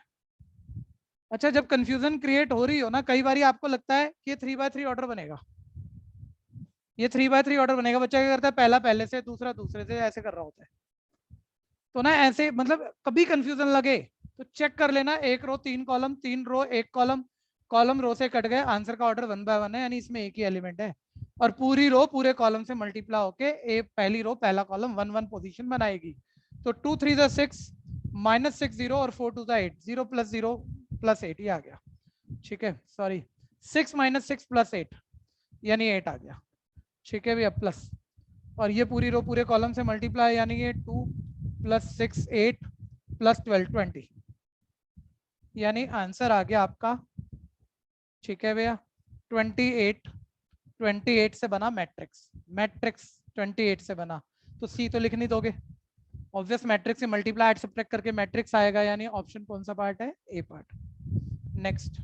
अच्छा, जब कंफ्यूजन क्रिएट हो रही हो ना, कई बार आपको लगता है कि ये 3/3 ऑर्डर बनेगा, ये 3/3 ऑर्डर बनेगा। बच्चा क्या करता है, पहला पहले से, दूसरा दूसरे से, ऐसे कर रहा होता है। तो ना ऐसे, मतलब कभी कंफ्यूजन लगे तो चेक कर लेना, एक रो 3 कॉलम, 3 रो 1 कॉलम, कॉलम रो से कट गए, आंसर का ऑर्डर 1 बाय 1 है, यानी इसमें एक ही एलिमेंट है। और पूरी रो पूरे कॉलम से मल्टीप्लाई होके ए पहली रो पहला कॉलम 1 1 पोजीशन बनाएगी। तो 2 3 6 माइनस 6 0 और 4 2 8, 0 प्लस 8 ये आ गया। ठीक है, सॉरी 6 माइनस 6 प्लस 8 यानी 8 आ गया। ठीक है भैया, प्लस, और ये पूरी रो पूरे कॉलम से मल्टीप्लाई, यानी ये 2 प्लस 6 8 प्लस 12 20, यानी आंसर आ गया आपका। ठीक है भैया, 28 से बना मैट्रिक्स, मैट्रिक्स 28 से बना। तो सी तो लिख नहीं दोगे, ऑब्वियस मैट्रिक्स से मल्टीप्लाई एड सब्ट्रैक्ट करके मैट्रिक्स आएगा, यानी ऑप्शन कौन सा पार्ट है, ए पार्ट। नेक्स्ट,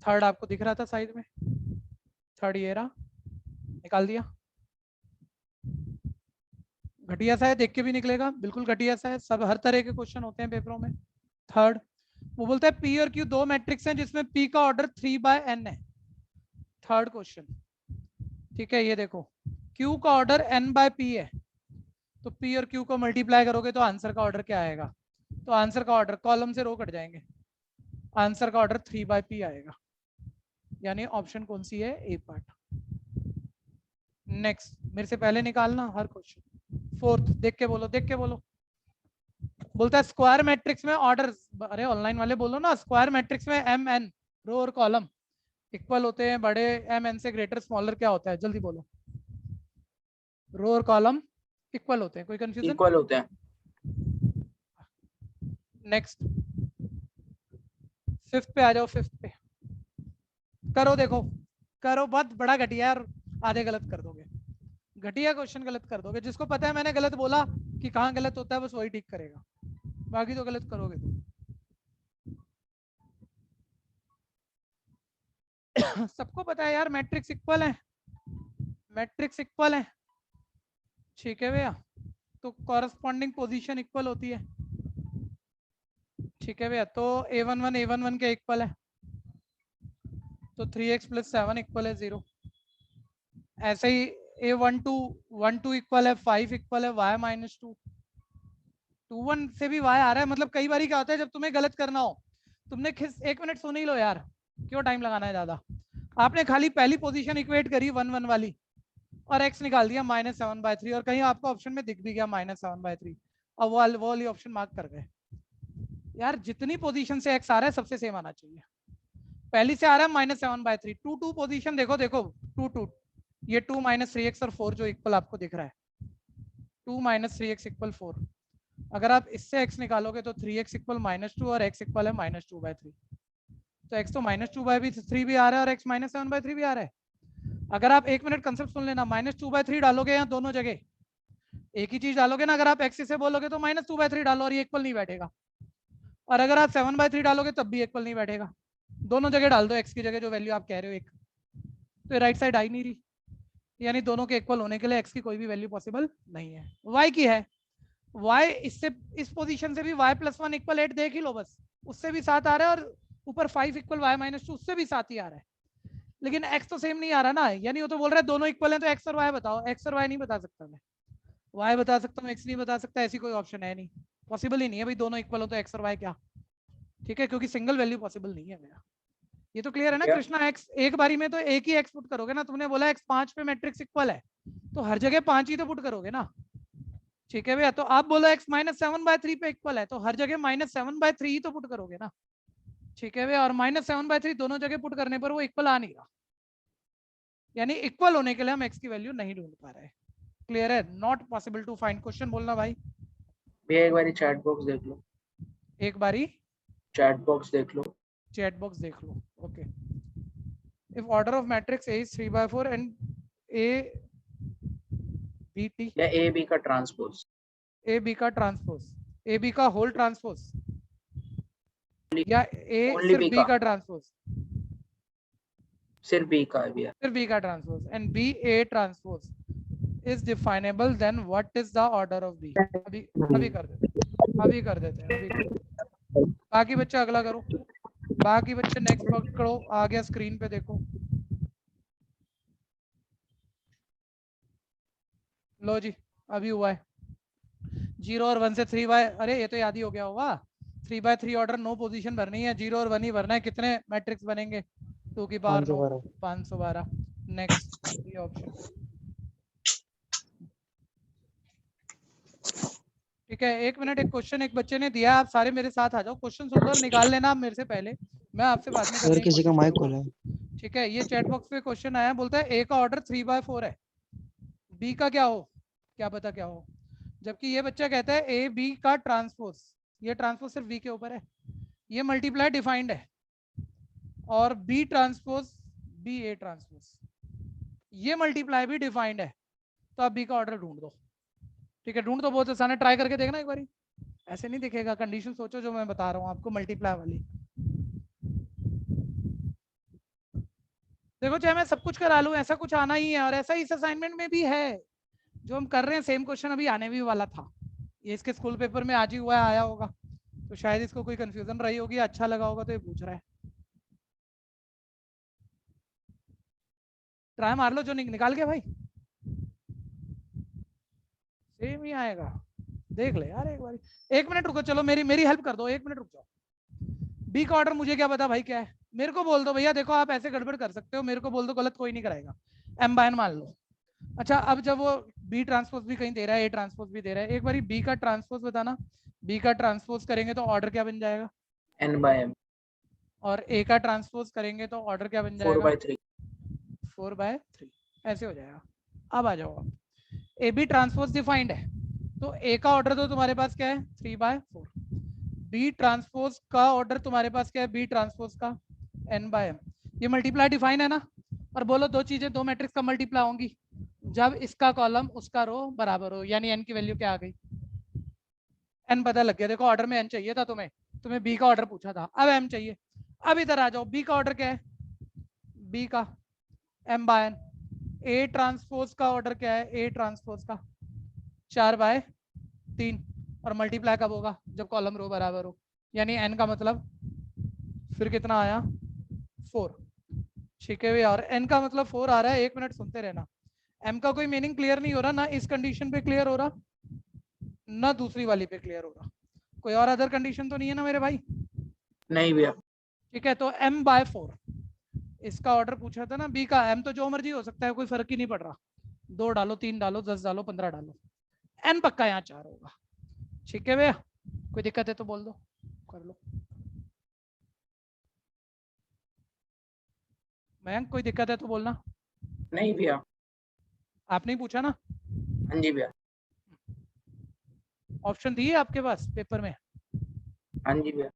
थर्ड आपको दिख रहा था साइड में, थर्ड ये रहा, निकाल दिया। घटिया सा है, देख के भी निकलेगा, बिल्कुल घटिया सा है, सब हर तरह के क्वेश्चन होते हैं पेपरों में। थर्ड, वो बोलता है पी और क्यू दो मैट्रिक्स हैं जिसमें पी का ऑर्डर 3/n है। थर्ड क्वेश्चन, ठीक है, ये देखो Q का ऑर्डर n बाय p है, तो p और q को मल्टीप्लाई करोगे तो आंसर का ऑर्डर क्या आएगा? तो आंसर का ऑर्डर, कॉलम से रो कट जाएंगे, आंसर का ऑर्डर 3 बाय p आएगा। यानी ऑप्शन कौन सी है? ए पार्ट। नेक्स्ट, मेरे से पहले निकालना हर क्वेश्चन। फोर्थ, देख के बोलो, देख के बोलो। बोलता है स्क्वायर मैट्रिक्स में ऑर्डर, अरे ऑनलाइन वाले बोलो ना, स्क्वायर मैट्रिक्स में एम एन रो और कॉलम इक्वल होते हैं, बड़े एम एन से ग्रेटर स्मॉलर क्या होता है? जल्दी बोलो। रो और कॉलम इक्वल होते हैं, कोई कंफ्यूजन? इक्वल होते हैं। नेक्स्ट, फिफ्थ पे आ जाओ, फिफ्थ पे करो, देखो करो, बहुत बड़ा घटिया यार, आधे गलत कर दोगे, घटिया क्वेश्चन गलत कर दोगे। जिसको पता है मैंने गलत बोला कि कहाँ गलत होता है बस वही ठीक करेगा, बाकी तो गलत करोगे तुम। सबको पता है यार मैट्रिक्स इक्वल है, मैट्रिक्स इक्वल है, ठीक है भैया, तो कॉरस्पॉन्डिंग पोजीशन इक्वल होती है, ठीक है भैया। तो a11 के इक्वल है, तो 3x + 7 इक्वल है 0। ऐसे ही a12 इक्वल है 5 इक्वल है y - 2। 21 से भी y आ रहा है, मतलब कई बार क्या होता है जब तुम्हें गलत करना हो, तुमने एक मिनट सुन ही लो यार, क्यों टाइम लगाना है ज्यादा। आपने खाली पहली पोजीशन इक्वेट करी 1 1 वाली और x निकाल दिया -7/3, और कहीं आपको ऑप्शन में दिख भी गया -7/3, और वो वाली ऑप्शन मार्क कर गए। यार जितनी पोजीशन से x आ रहा है सबसे सेम आना चाहिए। पहली से आ रहा है -7/3, 2 पोजीशन देखो, देखो 2 ये 2 - 3x और 4 जो इक्वल आपको दिख रहा है, 2 - 3x = 4। अगर आप इससे x निकालोगे तो 3x = -2 और x = है -2/3, तो x तो -2/3 भी आ रहा है और x -7/3 भी आ रहा है। अगर आप एक मिनट कंसेप्ट सुन लेना, -2/3 डालोगे या दोनों जगह एक ही चीज डालोगे ना, अगर आप x से बोलोगे तो -2/3 डालो और ये इक्वल नहीं बैठेगा, और अगर आप 7/3 डालोगे तब भी इक्वल नहीं बैठेगा। दोनों जगह डाल दो x की जगह जो वैल्यू आप कह रहे हो एक, तो राइट साइड आ ही नहीं रही, यानी दोनों के इक्वल होने के लिए x की कोई भी वैल्यू पॉसिबल नहीं है। y की है, y इससे इस पोजीशन से भी y + 1 = 8 देख ही लो बस, उससे भी 7 आ रहा है, और ऊपर 5 = y - 2 उससे भी 7 ही आ रहा है, लेकिन x तो सेम नहीं आ रहा ना, यानी वो तो बोल रहा है दोनों इक्वल हैं, तो x और y बताओ। x और y नहीं बता सकता मैं, y बता सकता हूँ, x नहीं बता सकता, ऐसी कोई ऑप्शन है नहीं, पॉसिबल ही नहीं है भाई दोनों इक्वल हो तो x और y क्या, ठीक है, क्योंकि सिंगल वैल्यू पॉसिबल नहीं है मेरा। ये तो क्लियर है ना कृष्णा? x एक बारी में तो एक ही x पुट करोगे ना, तुमने बोला x 5 पे मैट्रिक्स इक्वल है तो हर जगह 5 ही तो पुट करोगे ना, ठीक है भैया। तो आप बोलो x -7/3 पे इक्वल है तो हर जगह -7/3 ही तो पुट करोगे ना, ठीक है भैया। और -7/3 दोनों जगह पुट करने पर वो इक्वल आ नहीं रहा, यानी इक्वल होने के लिए हम x की वैल्यू नहीं ढूंढ पा रहे। क्लियर है? Not possible to find. Question बोलना भाई। भैया एक बारी चैट बॉक्स देख लो, एक बारी चैट बॉक्स देख लो। चैट बॉक्स देख लो, okay. If order of matrix A is 3/4 and A B T, या ए बी का ट्रांसपोज, A B का ट्रांसपोज, A B का होल ट्रांसपोज, या A Only सिर्फ B B का। का ट्रांसपोज, सिर्फ बी का है भैया। सिर्फ B का transpose, and B A transpose is definable, then what is the order of B? अभी कर देते हैं, अभी कर देते हैं, अभी कर देते हैं। बाकी बच्चे अगला करो, बाकी बच्चे नेक्स्ट पकड़ो, आ गया स्क्रीन पे देखो, लो जी अभी हुआ है 0 और 1 से 3y, अरे ये तो याद ही हो गया होगा, 3/3 ऑर्डर, नो पोजीशन भरनी है, 0 और 1 ही भरना है। कितने मैट्रिक्स बनेंगे? 2 की पावर 9, 512। नेक्स्ट ये ऑप्शन, ठीक है। एक मिनट, एक क्वेश्चन एक बच्चे ने दिया, आप सारे मेरे साथ आ जाओ, क्वेश्चन सुन लो और निकाल लेना आप मेरे से पहले, मैं आपसे बाद में करने की किसी का कोशिश माइक करूंगा। खोला है। ठीक है, ये चैट बॉक्स पे क्वेश्चन आया, बोलता है A का ऑर्डर 3/4 है, B का क्या हो, क्या पता क्या हो, जबकि ये बच्चा कहता है A B का ट्रांसपोज, ये ट्रांसपोज सिर्फ B के ऊपर है, ये मल्टीप्लाई डिफाइंड है, और B transpose B A transpose ये मल्टीप्लाई भी डिफाइंड है, तो आप B का ऑर्डर ढूंढ दो। ठीक है, ढूंढ दो, बहुत आसान है, ट्राई करके देखना एक बारी, ऐसे नहीं दिखेगा, कंडीशन सोचो जो मैं बता रहा हूँ आपको मल्टीप्लाई वाली। देखो चाहे मैं सब कुछ करा लूं ऐसा कुछ आना ही है, और ऐसा इस असाइनमेंट में भी है जो हम कर रहे हैं, सेम क्वेश्चन अभी आने भी वाला था, ये इसके स्कूल पेपर में आज ही हुआ है, आया होगा, तो शायद इसको कोई कंफ्यूजन रही होगी, अच्छा लगा होगा तो ये पूछ रहा है। ट्राई मार लो, जो निकाल के भाई सेम ही आएगा, देख ले यार एक बार। एक मिनट रुको, चलो मेरी हेल्प कर दो, एक मिनट रुक जाओ। बी का ऑर्डर मुझे क्या पता भाई क्या है, मेरे को बोल दो भैया, देखो आप ऐसे गड़बड़ कर सकते हो, मेरे को बोल दो गलत कोई नहीं कराएगा, एम बाय एन मान लो। अच्छा अब जब वो बी ट्रांसपोज भी कहीं दे रहा है, ए ट्रांसपोज भी दे रहा है, एक बार बी का ट्रांसपोज बताना, बी का ट्रांसपोज करेंगे तो ऑर्डर क्या बन जाएगा, n by m और ए का ट्रांसपोज करेंगे तो ऑर्डर क्या बन 4 जाएगा, by 3 4/3, ऐसे हो जाएगा। अब आ जाओ, ए बी ट्रांसपोज डिफाइंड है, तो ए का ऑर्डर तो तुम्हारे पास क्या है 3/4, बी ट्रांसपोज का ऑर्डर तुम्हारे पास क्या है, बी ट्रांसपोज का n बाय m, ये मल्टीप्लाई डिफाइन है ना। और बोलो दो चीजें, दो मैट्रिक्स का मल्टीप्लाई होंगी जब इसका कॉलम उसका रो बराबर हो, यानी n की वैल्यू क्या आ गई, n पता लग गया। देखो ऑर्डर में n चाहिए था तुम्हें b का ऑर्डर पूछा था, अब m चाहिए। अब इधर आ जाओ, b का ऑर्डर क्या है, b का m by n, a transpose का ऑर्डर क्या है, a ट्रांसपोज का 4/3, और मल्टीप्लाई कब होगा, जब कॉलम रो बराबर हो, यानी n का मतलब फिर कितना आया 4, ठीक है भैया। और n का मतलब 4 आ रहा है, एक मिनट सुनते रहना। m का कोई मीनिंग क्लियर नहीं हो रहा ना, इस कंडीशन पे क्लियर हो रहा ना दूसरी वाली पे क्लियर हो रहा, कोई और अदर कंडीशन तो नहीं है ना मेरे भाई, नहीं भैया। ठीक है। तो m/4 इसका ऑर्डर पूछा था ना, b का, m तो जो मर्जी हो सकता है, कोई फर्क ही नहीं पड़ रहा, 2 डालो 3 डालो 10 डालो 15 डालो, n पक्का यहाँ 4 होगा, ठीक है भैया। कोई दिक्कत है तो बोल दो, कर लो। मयंक कोई दिक्कत है तो बोलना, नहीं भैया। आपने ही पूछा ना, हाँ जी भैया। ऑप्शन दिए आपके पास पेपर में, हाँ जी भैया।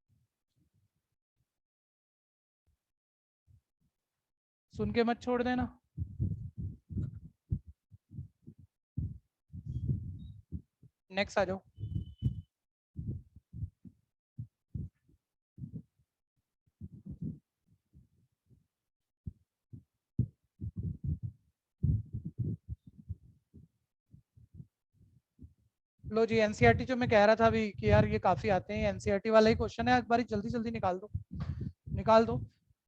सुन के मत छोड़ देना। नेक्स्ट आ जाओ। लो जी, एनसीईआरटी जो मैं कह रहा था अभी कि यार ये काफी आते हैं, एनसीईआरटी वाला ही क्वेश्चन है, एक बार जल्दी जल्दी निकाल दो, निकाल दो।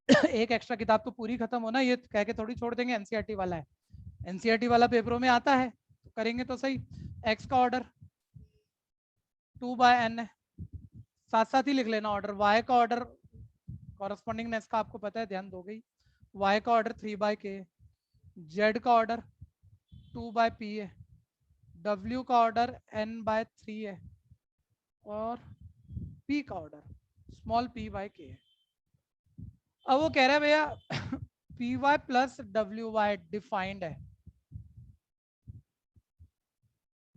एक एक्स्ट्रा किताब तो पूरी खत्म होना, ये कह के थोड़ी छोड़ देंगे एनसीईआरटी वाला है, एनसीईआरटी वाला पेपरों में आता है तो करेंगे तो सही। एक्स का ऑर्डर 2/n है, साथ साथ ही लिख लेना ऑर्डर। वाई का ऑर्डर कॉरस्पॉन्डिंगनेस का आपको पता है, ध्यान दो गई। वाई का ऑर्डर 3/k, जेड का ऑर्डर 2/p है, W का ऑर्डर n/3 है, और P का ऑर्डर स्मॉल p/k है। अब वो कह रहा है भैया py प्लस wy डिफाइंड है,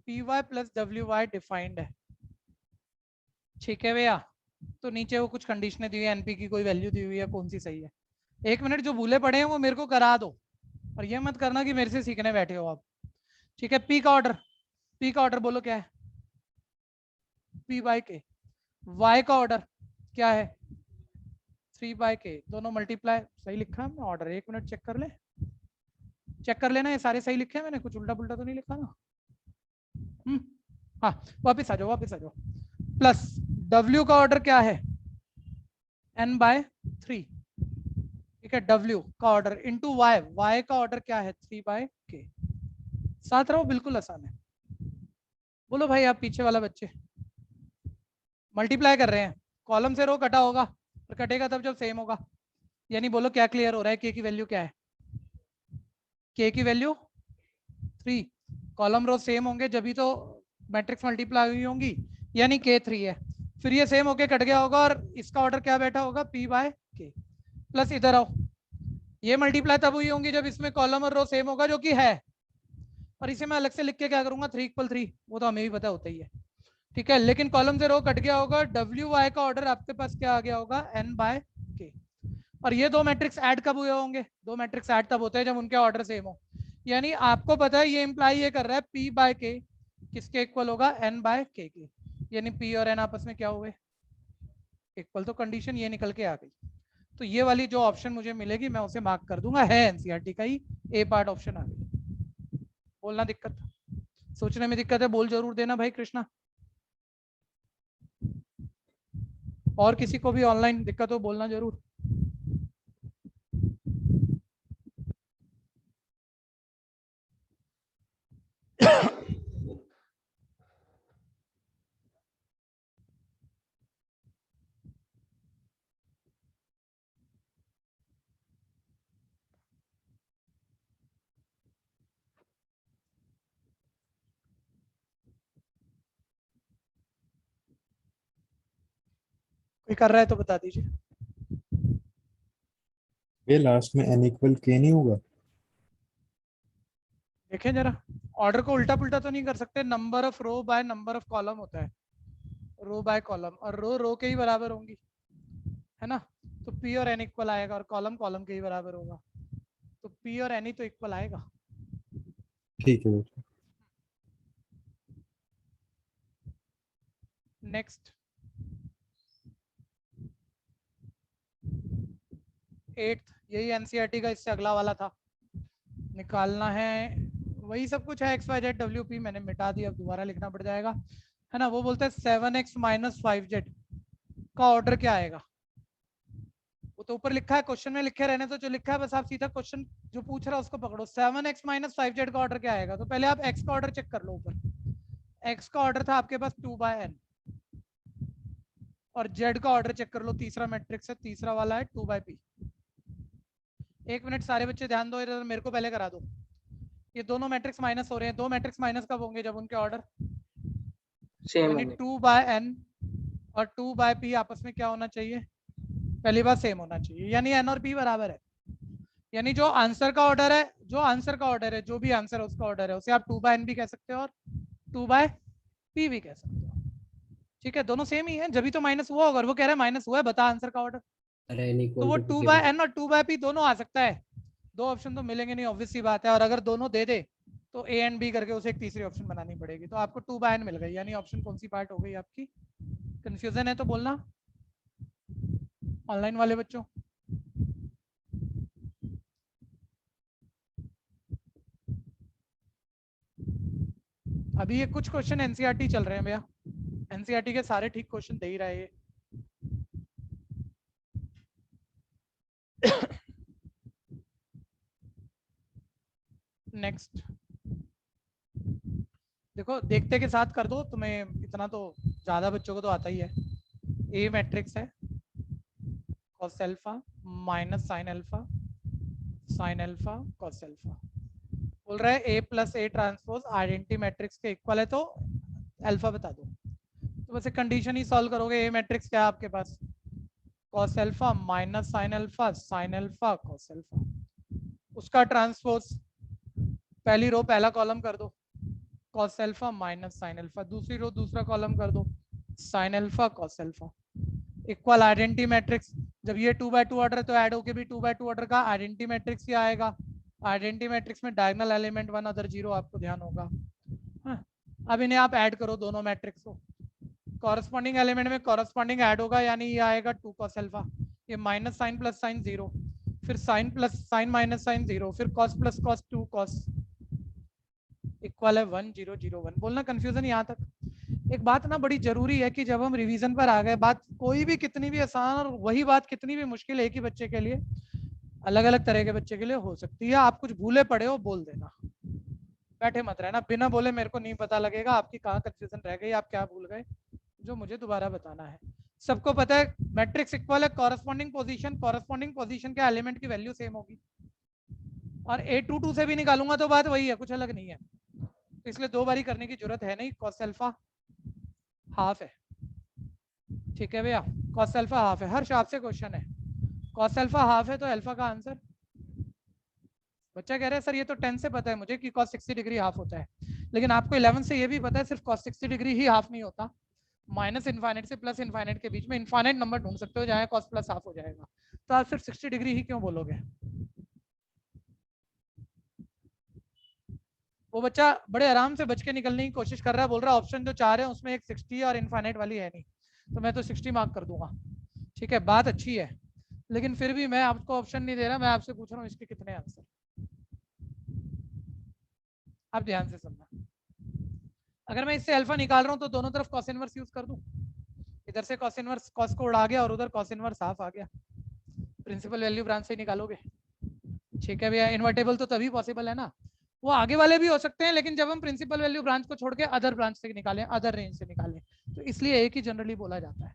py प्लस wy डिफाइंड है, ठीक है भैया। तो नीचे वो कुछ कंडीशनें दी हुई है, एनपी की कोई वैल्यू दी हुई है, कौन सी सही है। एक मिनट, जो भूले पड़े हैं वो मेरे को करा दो, और ये मत करना कि मेरे से सीखने बैठे हो आप, ठीक है। पी का ऑर्डर बोलो क्या है, p/k। y का ऑर्डर क्या है 3/k, दोनों मल्टीप्लाई, सही लिखा हमने ऑर्डर, एक मिनट चेक कर लेना, ये सारे सही लिखे हैं मैंने, कुछ उल्टा पुल्टा तो नहीं लिखा ना। हाँ, वापिस आ जाओ। प्लस w का ऑर्डर क्या है n/3, ठीक है। w का ऑर्डर इंटू y का ऑर्डर क्या है 3/k, साथ रहो, बिल्कुल आसान है। बोलो भाई आप पीछे वाला बच्चे, मल्टीप्लाई कर रहे हैं, कॉलम से रो कटा होगा, और कटेगा तब जब सेम होगा, यानी बोलो क्या क्लियर हो रहा है, k की वैल्यू क्या है, k की वैल्यू 3, कॉलम रो सेम होंगे जब तो मैट्रिक्स मल्टीप्लाई हुई होंगी, यानी k 3 है। फिर ये सेम होके कट गया होगा, और इसका ऑर्डर क्या बैठा होगा p/k। प्लस इधर आओ, ये मल्टीप्लाई तब हुई होंगी जब इसमें कॉलम और रो सेम होगा, जो कि है, और इसे मैं अलग से लिख के क्या करूंगा 3 = 3, वो तो हमें भी पता होता ही है, ठीक है। लेकिन कॉलम से रो कट गया होगा, wy का ऑर्डर आपके पास क्या आ गया होगा n/k। और ये दो मैट्रिक्स ऐड कब हुए होंगे, दो मैट्रिक्स ऐड तब होते हैं जब उनके ऑर्डर सेम हो, यानी आपको पता है ये इंप्लाई ये कर रहा है p/k किसके इक्वल होगा n/k के, यानी p और n आपस में क्या हुए इक्वल, तो कंडीशन ये निकल के आ गई। तो ये वाली जो ऑप्शन मुझे मिलेगी मैं उसे मार्क कर दूंगा, है एनसीईआरटी का ही ए पार्ट ऑप्शन आ गई। बोलना दिक्कत, सोचने में दिक्कत है, बोल जरूर देना भाई कृष्णा। और किसी को भी ऑनलाइन दिक्कत हो बोलना जरूर। कोई कर रहा है तो बता दीजिए। ये लास्ट में n इक्वल k नहीं होगा? देखें जरा, ऑर्डर को उल्टा पुल्टा तो नहीं कर सकते, number of row by number of column होता है, रो बाय कॉलम, और रो के ही बराबर होंगी, है ना। तो p और n इक्वल आएगा और कॉलम के ही बराबर होगा, तो p और n ही तो इक्वल आएगा। ठीक है बेटा। नेक्स्ट 8th, यही एनसीईआरटी का इससे अगला वाला था, निकालना है वही सब कुछ है, XYZ WP मैंने मिटा दिया, अब दोबारा लिखना पड़ जाएगा, है ना। वो बोलते हैं 7x माइनस 5z का ऑर्डर क्या आएगा। वो तो ऊपर लिखा है, क्वेश्चन में लिखे रहने तो जो लिखा है बस आप सीधा क्वेश्चन जो पूछ रहा है उसको पकड़ो। 7x माइनस 5z का ऑर्डर क्या आएगा, तो पहले आप x का ऑर्डर चेक कर लो। ऊपर x का ऑर्डर था आपके पास 2/n, और z का ऑर्डर चेक कर लो, तीसरा मैट्रिक्स है, तीसरा वाला है 2/p। एक मिनट सारे बच्चे ध्यान दो, इधर मेरे को पहले करा दो। ये दोनों मैट्रिक्स माइनस हो रहे हैं, दो मैट्रिक्स माइनस कब होंगे, जब उनके ऑर्डर सेम यानी होंगे। 2/n और 2/p आपस में क्या होना चाहिए, पहली बार सेम होना चाहिए, यानी n और p बराबर है। यानी जो आंसर का ऑर्डर है, जो भी आंसर है उसका ऑर्डर है, उसे आप 2/n भी कह सकते हो और 2/p भी कह सकते हो। ठीक है, दोनों सेम ही है, जब भी तो माइनस हुआ होगा, और वो कह रहा है माइनस हुआ है, बता आंसर का ऑर्डर, तो वो 2/n और 2/p दोनों आ सकता है। दो ऑप्शन तो मिलेंगे नहीं, ऑब्वियस सी बात है, और अगर दोनों दे दे तो a एंड b करके उसे एक तीसरी ऑप्शन बनानी पड़ेगी, तो आपको 2/n मिल गई, यानी ऑप्शन कौन सी पार्ट हो गई आपकी। कंफ्यूजन है तो बोलना, ऑनलाइन वाले बच्चों। अभी ये कुछ क्वेश्चन एनसीईआरटी चल रहे हैं भैया, एनसीईआरटी के सारे ठीक क्वेश्चन दे ही रहे हैं। नेक्स्ट देखो, देखते के साथ कर दो, तुम्हें इतना तो ज्यादा बच्चों को तो आता ही है। ए मैट्रिक्स है, cos alpha minus sine alpha cos alpha, बोल रहा है A plus A transpose identity matrix के इक्वल है, तो अल्फा बता दो। तो वैसे कंडीशन ही सॉल्व करोगे, ए मैट्रिक्स क्या है आपके पास, cos alpha minus sine alpha cos alpha, उसका ट्रांसपोज पहली रो पहला कॉलम कर दो, cos alpha minus sine alpha, दूसरी रो दूसरा कॉलम कर दो, sin alpha cos alpha, equal identity matrix. जब ये 2/2 ऑर्डर है तो ऐड होके भी 2/2 ऑर्डर का आइडेंटिटी मैट्रिक्स ही आएगा। आइडेंटिटी मैट्रिक्स में डायगोनल एलिमेंट 1 अदर 0 आपको ध्यान होगा। हाँ, अब इन्हें आप ऐड करो दोनों मैट्रिक्स को, कॉरस्पॉन्डिंग एलिमेंट में कॉरस्पॉन्डिंग ऐड होगा, यानी ये आएगा 2 cos अल्फा, ये माइनस साइन प्लस साइन 0, फिर sine plus sine minus sine 0, फिर cos plus cos 2 cos equal है 1 0 0 1। बोलना कंफ्यूजन यहाँ तक। एक बात ना बड़ी जरूरी है कि जब हम रिवीजन पर आ गए, बात कोई भी कितनी भी आसान और वही बात कितनी भी मुश्किल एक ही बच्चे के लिए, अलग अलग तरह के बच्चे के लिए हो सकती है। आप कुछ भूले पड़े हो बोल देना, बैठे मत रहना बिना बोले, मेरे को नहीं पता लगेगा आपकी कहाँ कंफ्यूजन रह गई, आप क्या भूल गए, जो मुझे दोबारा बताना है। सबको पता है मैट्रिक्स इक्वल है कॉरस्पॉन्डिंग पोजीशन के एलिमेंट की वैल्यू सेम होगी, और A22 से भी निकालूंगा तो बात वही है, कुछ अलग नहीं है, इसलिए दो बारी करने की जरूरत है नहीं। cos अल्फा हाफ है, ठीक है भैया, cos अल्फा हाफ है, हर शाप से क्वेश्चन है, cos अल्फा हाफ है तो अल्फा का आंसर। बच्चा कह रहे हैं सर ये तो 10 से पता है मुझे कि cos 60 डिग्री हाफ होता है, लेकिन आपको 11 से ये भी पता है सिर्फ cos 60 डिग्री ही हाफ नहीं होता, माइनस इनफाइनाइट से प्लस इनफाइनाइट के बीच में इनफाइनाइट नंबर ढूंढ सकते हो जहाँ cos प्लस हाफ हो जाएगा, तो आप सिर्फ 60 डिग्री ही क्यों बोलोगे। वो बच्चा बड़े आराम से बच के निकलने की कोशिश कर रहा है, बोल रहा है ऑप्शन जो 4 है उसमें एक 60 और इनफाइनाइट वाली है नहीं, तो मैं तो 60 मार्क कर दूंगा। ठीक है, बात अच्छी है, लेकिन फिर भी मैं आपको ऑप्शन नहीं दे रहा, मैं आपसे पूछ रहा हूँ इसके कितने आंसर। आप ध्यान से सुनना, अगर मैं इससे अल्फा निकाल रहा हूँ तो दोनों तरफ कॉस इनवर्स यूज कर दूं, इधर से कॉस इनवर्स कॉस को उड़ा गया और उधर कॉस इनवर्स हाफ आ गया, प्रिंसिपल वैल्यू ब्रांच से निकालोगे। ठीक है भैया, इन्वर्टेबल तो तभी पॉसिबल है ना, वो आगे वाले भी हो सकते हैं, लेकिन जब हम प्रिंसिपल वैल्यू ब्रांच को छोड़ के अदर ब्रांच से निकालें, अदर रेंज से निकालें, तो इसलिए एक ही जनरली बोला जाता है।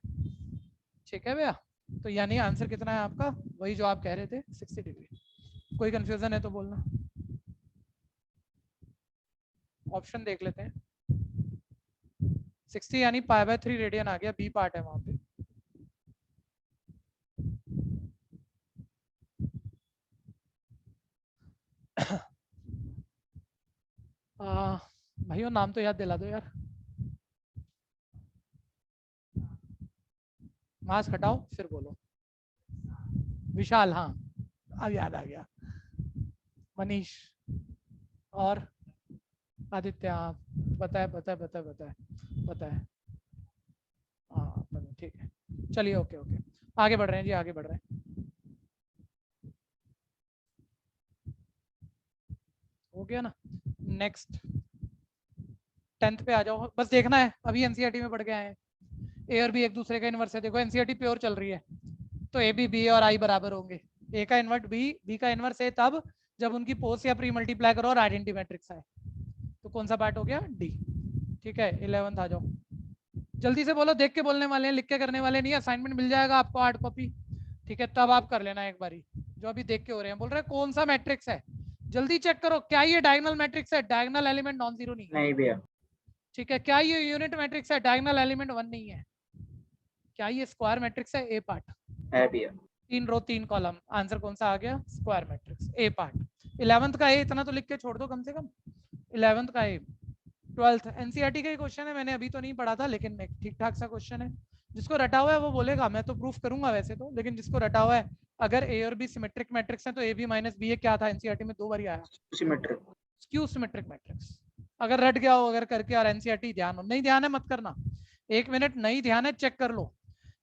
ठीक है भैया, तो यानी आंसर कितना है आपका, वही जो आप कह रहे थे 60 डिग्री। कोई कंफ्यूजन है तो बोलना। ऑप्शन देख लेते हैं, 60 यानी π/3 रेडियन आ गया, बी पार्ट है वहां पे। भाइयों नाम तो याद दिला दो यार। मास्क हटाओ फिर बोलो। विशाल, हाँ अब याद आ गया। मनीष और आदित्य, हाँ बताए बताए बताए बताए बताए। हाँ ठीक है, चलिए ओके ओके, आगे बढ़ रहे हैं जी, आगे बढ़ रहे हैं। हो गया ना। नेक्स्ट 10th पे आ जाओ, बस देखना है अभी एनसीईआरटी में पढ़ के आए हैं। ए और बी एक दूसरे का इनवर्स है। देखो एनसीईआरटी प्योर चल रही है तो ए बी और आई बराबर होंगे। ए का इन्वर्ट बी का इन्वर्स ए तब जब उनकी पोस्ट या प्री मल्टीप्लाई करो और आइडेंटिटी मैट्रिक्स आए। तो कौन सा पार्ट हो गया? डी। ठीक है 11th आ जाओ, जल्दी से बोलो, देख के बोलने वाले हैं, लिख के करने वाले नहीं। असाइनमेंट मिल जाएगा आपको 8 कॉपी, ठीक है तब आप कर लेना एक बारी। जो अभी देख के हो रहे हैं, बोल रहे हैं कौन सा मैट्रिक्स है, जल्दी चेक करो। क्या ये डायगोनल मैट्रिक्स है? डायगोनल एलिमेंट नॉन जीरो नहीं है। नहीं भैया। ठीक है, क्या ये यूनिट मैट्रिक्स है? डायगोनल एलिमेंट 1 नहीं है। क्या ये स्क्वायर मैट्रिक्स है? ए पार्ट। है भैया। 3 रो 3 कॉलम, आंसर कौन सा आ गया? स्क्वायर मैट्रिक्स, ए पार्ट। 11th का ए इतना तो लिख के छोड़ दो कम से कम। 11th का ए। 12th एनसीईआरटी का ही क्वेश्चन है, मैंने अभी तो नहीं पढ़ा था लेकिन ठीक ठाक सा क्वेश्चन है। जिसको रटा हुआ है वो बोलेगा, मैं तो प्रूफ करूंगा वैसे तो, लेकिन जिसको रटा हुआ है, अगर ए और बी सिमेट्रिक मैट्रिक्स है तो ए बी माइनस बी क्या था एनसीईआरटी में? 2 बार आया, सिमेट्रिक। Skew symmetric matrix. अगर रट गया हो अगर करके, और एनसीईआरटी ध्यान हो, नहीं ध्यान है मत करना, 1 मिनट नहीं ध्यान है चेक कर लो,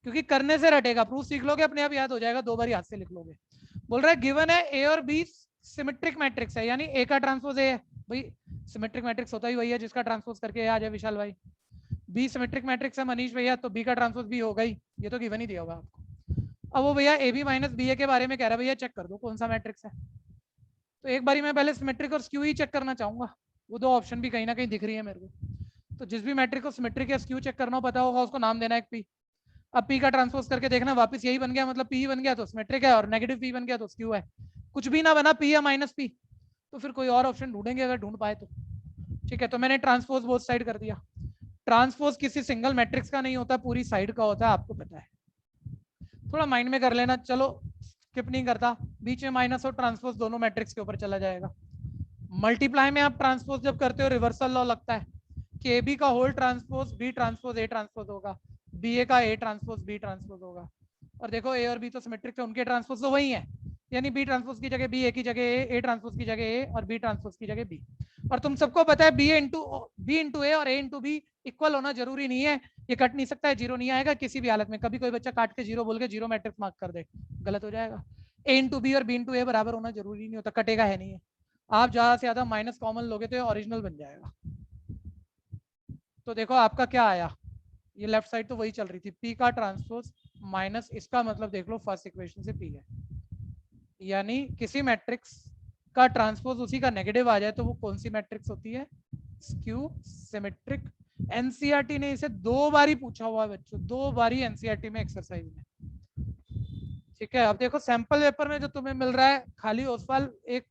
क्योंकि करने से रटेगा। प्रूफ सीख लोगे अपने आप याद हो जाएगा, 2 बार हाथ से लिख लोगे। बोल रहा है गिवन है ए और बी सिमेट्रिक मैट्रिक्स है, यानी ए का ट्रांसपोज ए है। भाई सिमेट्रिक मैट्रिक्स होता ही वही है जिसका ट्रांसपोज करके आ जाए विशाल भाई। बी सिमेट्रिक मैट्रिक्स है मनीष भैया, तो बी का ट्रांसपोज बी होगा ही, ये तो गिवन ही दिया होगा आपको। अब वो भैया ए बी माइनस बी ए के बारे में कह रहा है, भैया चेक कर दो कौन सा मैट्रिक्स है। तो एक बारी मैं पहले सिमेट्रिक और स्क्यू ही चेक करना चाहूंगा, वो 2 ऑप्शन भी कहीं ना कहीं दिख रही है मेरे को। तो जिस भी मैट्रिक को सिमेट्रिक या स्क्यू चेक करना हो पता होगा, उसको नाम देना एक पी। अब पी का ट्रांसपोज करके देखना, वापस यही बन गया, मतलब पी बन गया तो सिमेट्रिक है, और नेगेटिव पी बन गया तो स्क्यू है। कुछ भी ना बना पी या माइनस पी, तो फिर कोई और ऑप्शन ढूंढेंगे अगर ढूंढ पाए तो। ठीक है, तो मैंने ट्रांसपोज बोथ साइड कर दिया। ट्रांसपोज किसी सिंगल मैट्रिक्स का नहीं होता, पूरी साइड का होता है, आपको पता है। थोड़ा माइंड में कर लेना, चलो स्किप नहीं करता, बीच में माइनस और ट्रांसपोज दोनों मैट्रिक्स के ऊपर चला जाएगा। मल्टीप्लाई में आप ट्रांसपोज जब करते हो रिवर्सल लॉ लगता है कि ए बी का whole transpose B transpose A transpose होगा, बी ए का ए ट्रांसपोज बी ट्रांसपोज होगा। और देखो ए और बी तो सिमेट्रिक है, उनके ट्रांसपोज तो वही है, यानी बी ट्रांसपोज की जगह बी, ए की जगह ए ट्रांसपोज की जगह ए, और बी ट्रांसपोज की जगह बी। और तुम सबको पता है बी इंटू ए और ए इंटू बी इक्वल होना जरूरी नहीं है, ये कट नहीं सकता है, जीरो नहीं आएगा किसी भी हालत में। कभी कोई बच्चा काट के जीरो बोल के जीरो मैट्रिक्स मार्क कर दे, गलत हो जाएगा। ए इंटू बी और बी इंटू ए बराबर होना जरूरी नहीं होता, कटेगा है नहीं है। आप ज्यादा से ज्यादा माइनस कॉमन लोगे तो ओरिजिनल बन जाएगा। तो देखो आपका क्या आया, ये लेफ्ट साइड तो वही चल रही थी, पी का ट्रांसपोज माइनस इसका मतलब देख लो फर्स्ट इक्वेशन से पी है, यानी किसी मैट्रिक्स का ट्रांसपोज उसी का नेगेटिव आ जाए तो वो कौन सी मैट्रिक्स होती है? Skew symmetric. एनसीईआरटी ने इसे 2 बार ही पूछा हुआ है बच्चों, 2 बार ही एनसीईआरटी में एक्सरसाइज में। ठीक है, अब देखो सैंपल पेपर में जो तुम्हें मिल रहा है खाली ओसवाल एक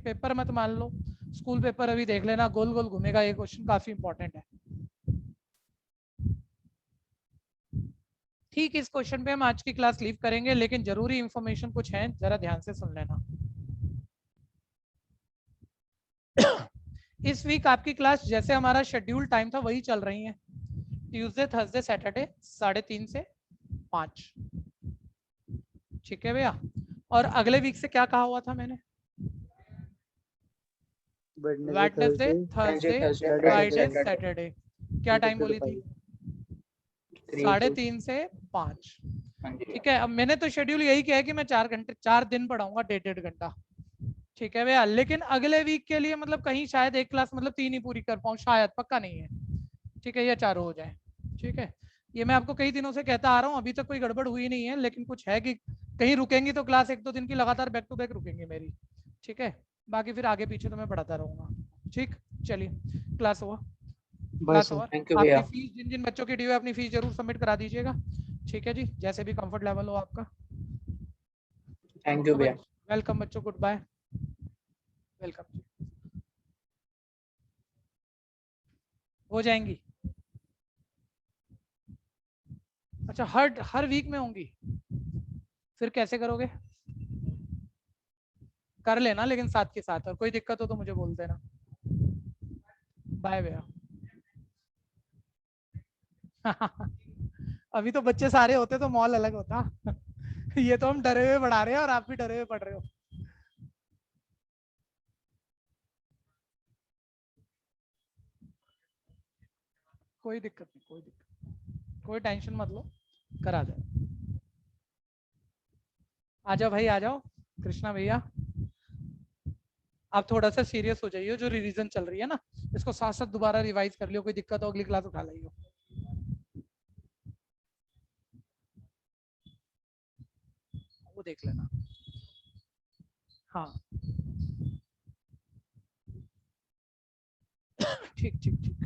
पेपर मत मान लो, स्कूल पेपर अभी देख लेना, गोल गोल घूमेगा ये क्वेश्चन, काफी इंपॉर्टेंट है। ठीक, इस क्वेश्चन पे हम आज की क्लास लीव करेंगे, लेकिन जरूरी इंफॉर्मेशन कुछ है, जरा ध्यान से सुन लेना। इस वीक आपकी क्लास जैसे हमारा शेड्यूल टाइम था वही चल रही है, ट्यूसडे थर्सडे सैटरडे 3:30 से 5। ठीक है भैया, और अगले वीक से क्या कहा हुआ था मैंने? Wednesday Thursday Friday Saturday. क्या टाइम बोली थी? 3:30 से 5। ठीक है, अब मैंने तो शेड्यूल यही किया है कि मैं 4 दिन पढ़ाऊंगा, 1.5 घंटा। ठीक है भैया, लेकिन अगले वीक के लिए मतलब कहीं शायद एक क्लास मतलब 3 ही पूरी कर पाऊँ, शायद, पक्का नहीं है। ठीक है, या 4 हो जाए। ठीक है, ये मैं आपको कई दिनों से कहता आ रहा हूँ, अभी तक कोई गड़बड़ हुई नहीं है, लेकिन कुछ है कि कहीं रुकेंगी तो क्लास 1-2 दिन की लगातार बैक टू बैक रुकेंगी मेरी। ठीक है, बाकी फिर आगे पीछे तो मैं पढ़ाता रहूंगा। ठीक, चलिए क्लास हुआ, क्लास हुआ। आपकी फीस जिन जिन बच्चों की ड्यू है अपनी फीस जरूर सबमिट करा दीजिएगा। ठीक है जी, जैसे भी कंफर्ट लेवल हो आपका। थैंक यू भैया। वेलकम बच्चों, गुड बाय, वेलकम। हो जाएंगी? अच्छा, हर वीक में होंगी? फिर कैसे करोगे? कर लेना लेकिन साथ के साथ, और कोई दिक्कत हो तो मुझे बोल देना। बाय भैया। अभी तो बच्चे सारे होते तो मॉल अलग होता। ये तो हम डरे हुए पढ़ा रहे हैं और आप भी डरे हुए पढ़ रहे हो। कोई दिक्कत नहीं, कोई दिक्कत, कोई टेंशन मत लो, करा दे। आ जाओ भाई, आ जाओ कृष्णा भैया। आप थोड़ा सा सीरियस हो जाइए, जो रिवीजन चल रही है ना, इसको साथ साथ दोबारा रिवाइज कर लियो, कोई दिक्कत हो अगली क्लास उठा लियो। वो देख लेना। हाँ ठीक ठीक ठीक।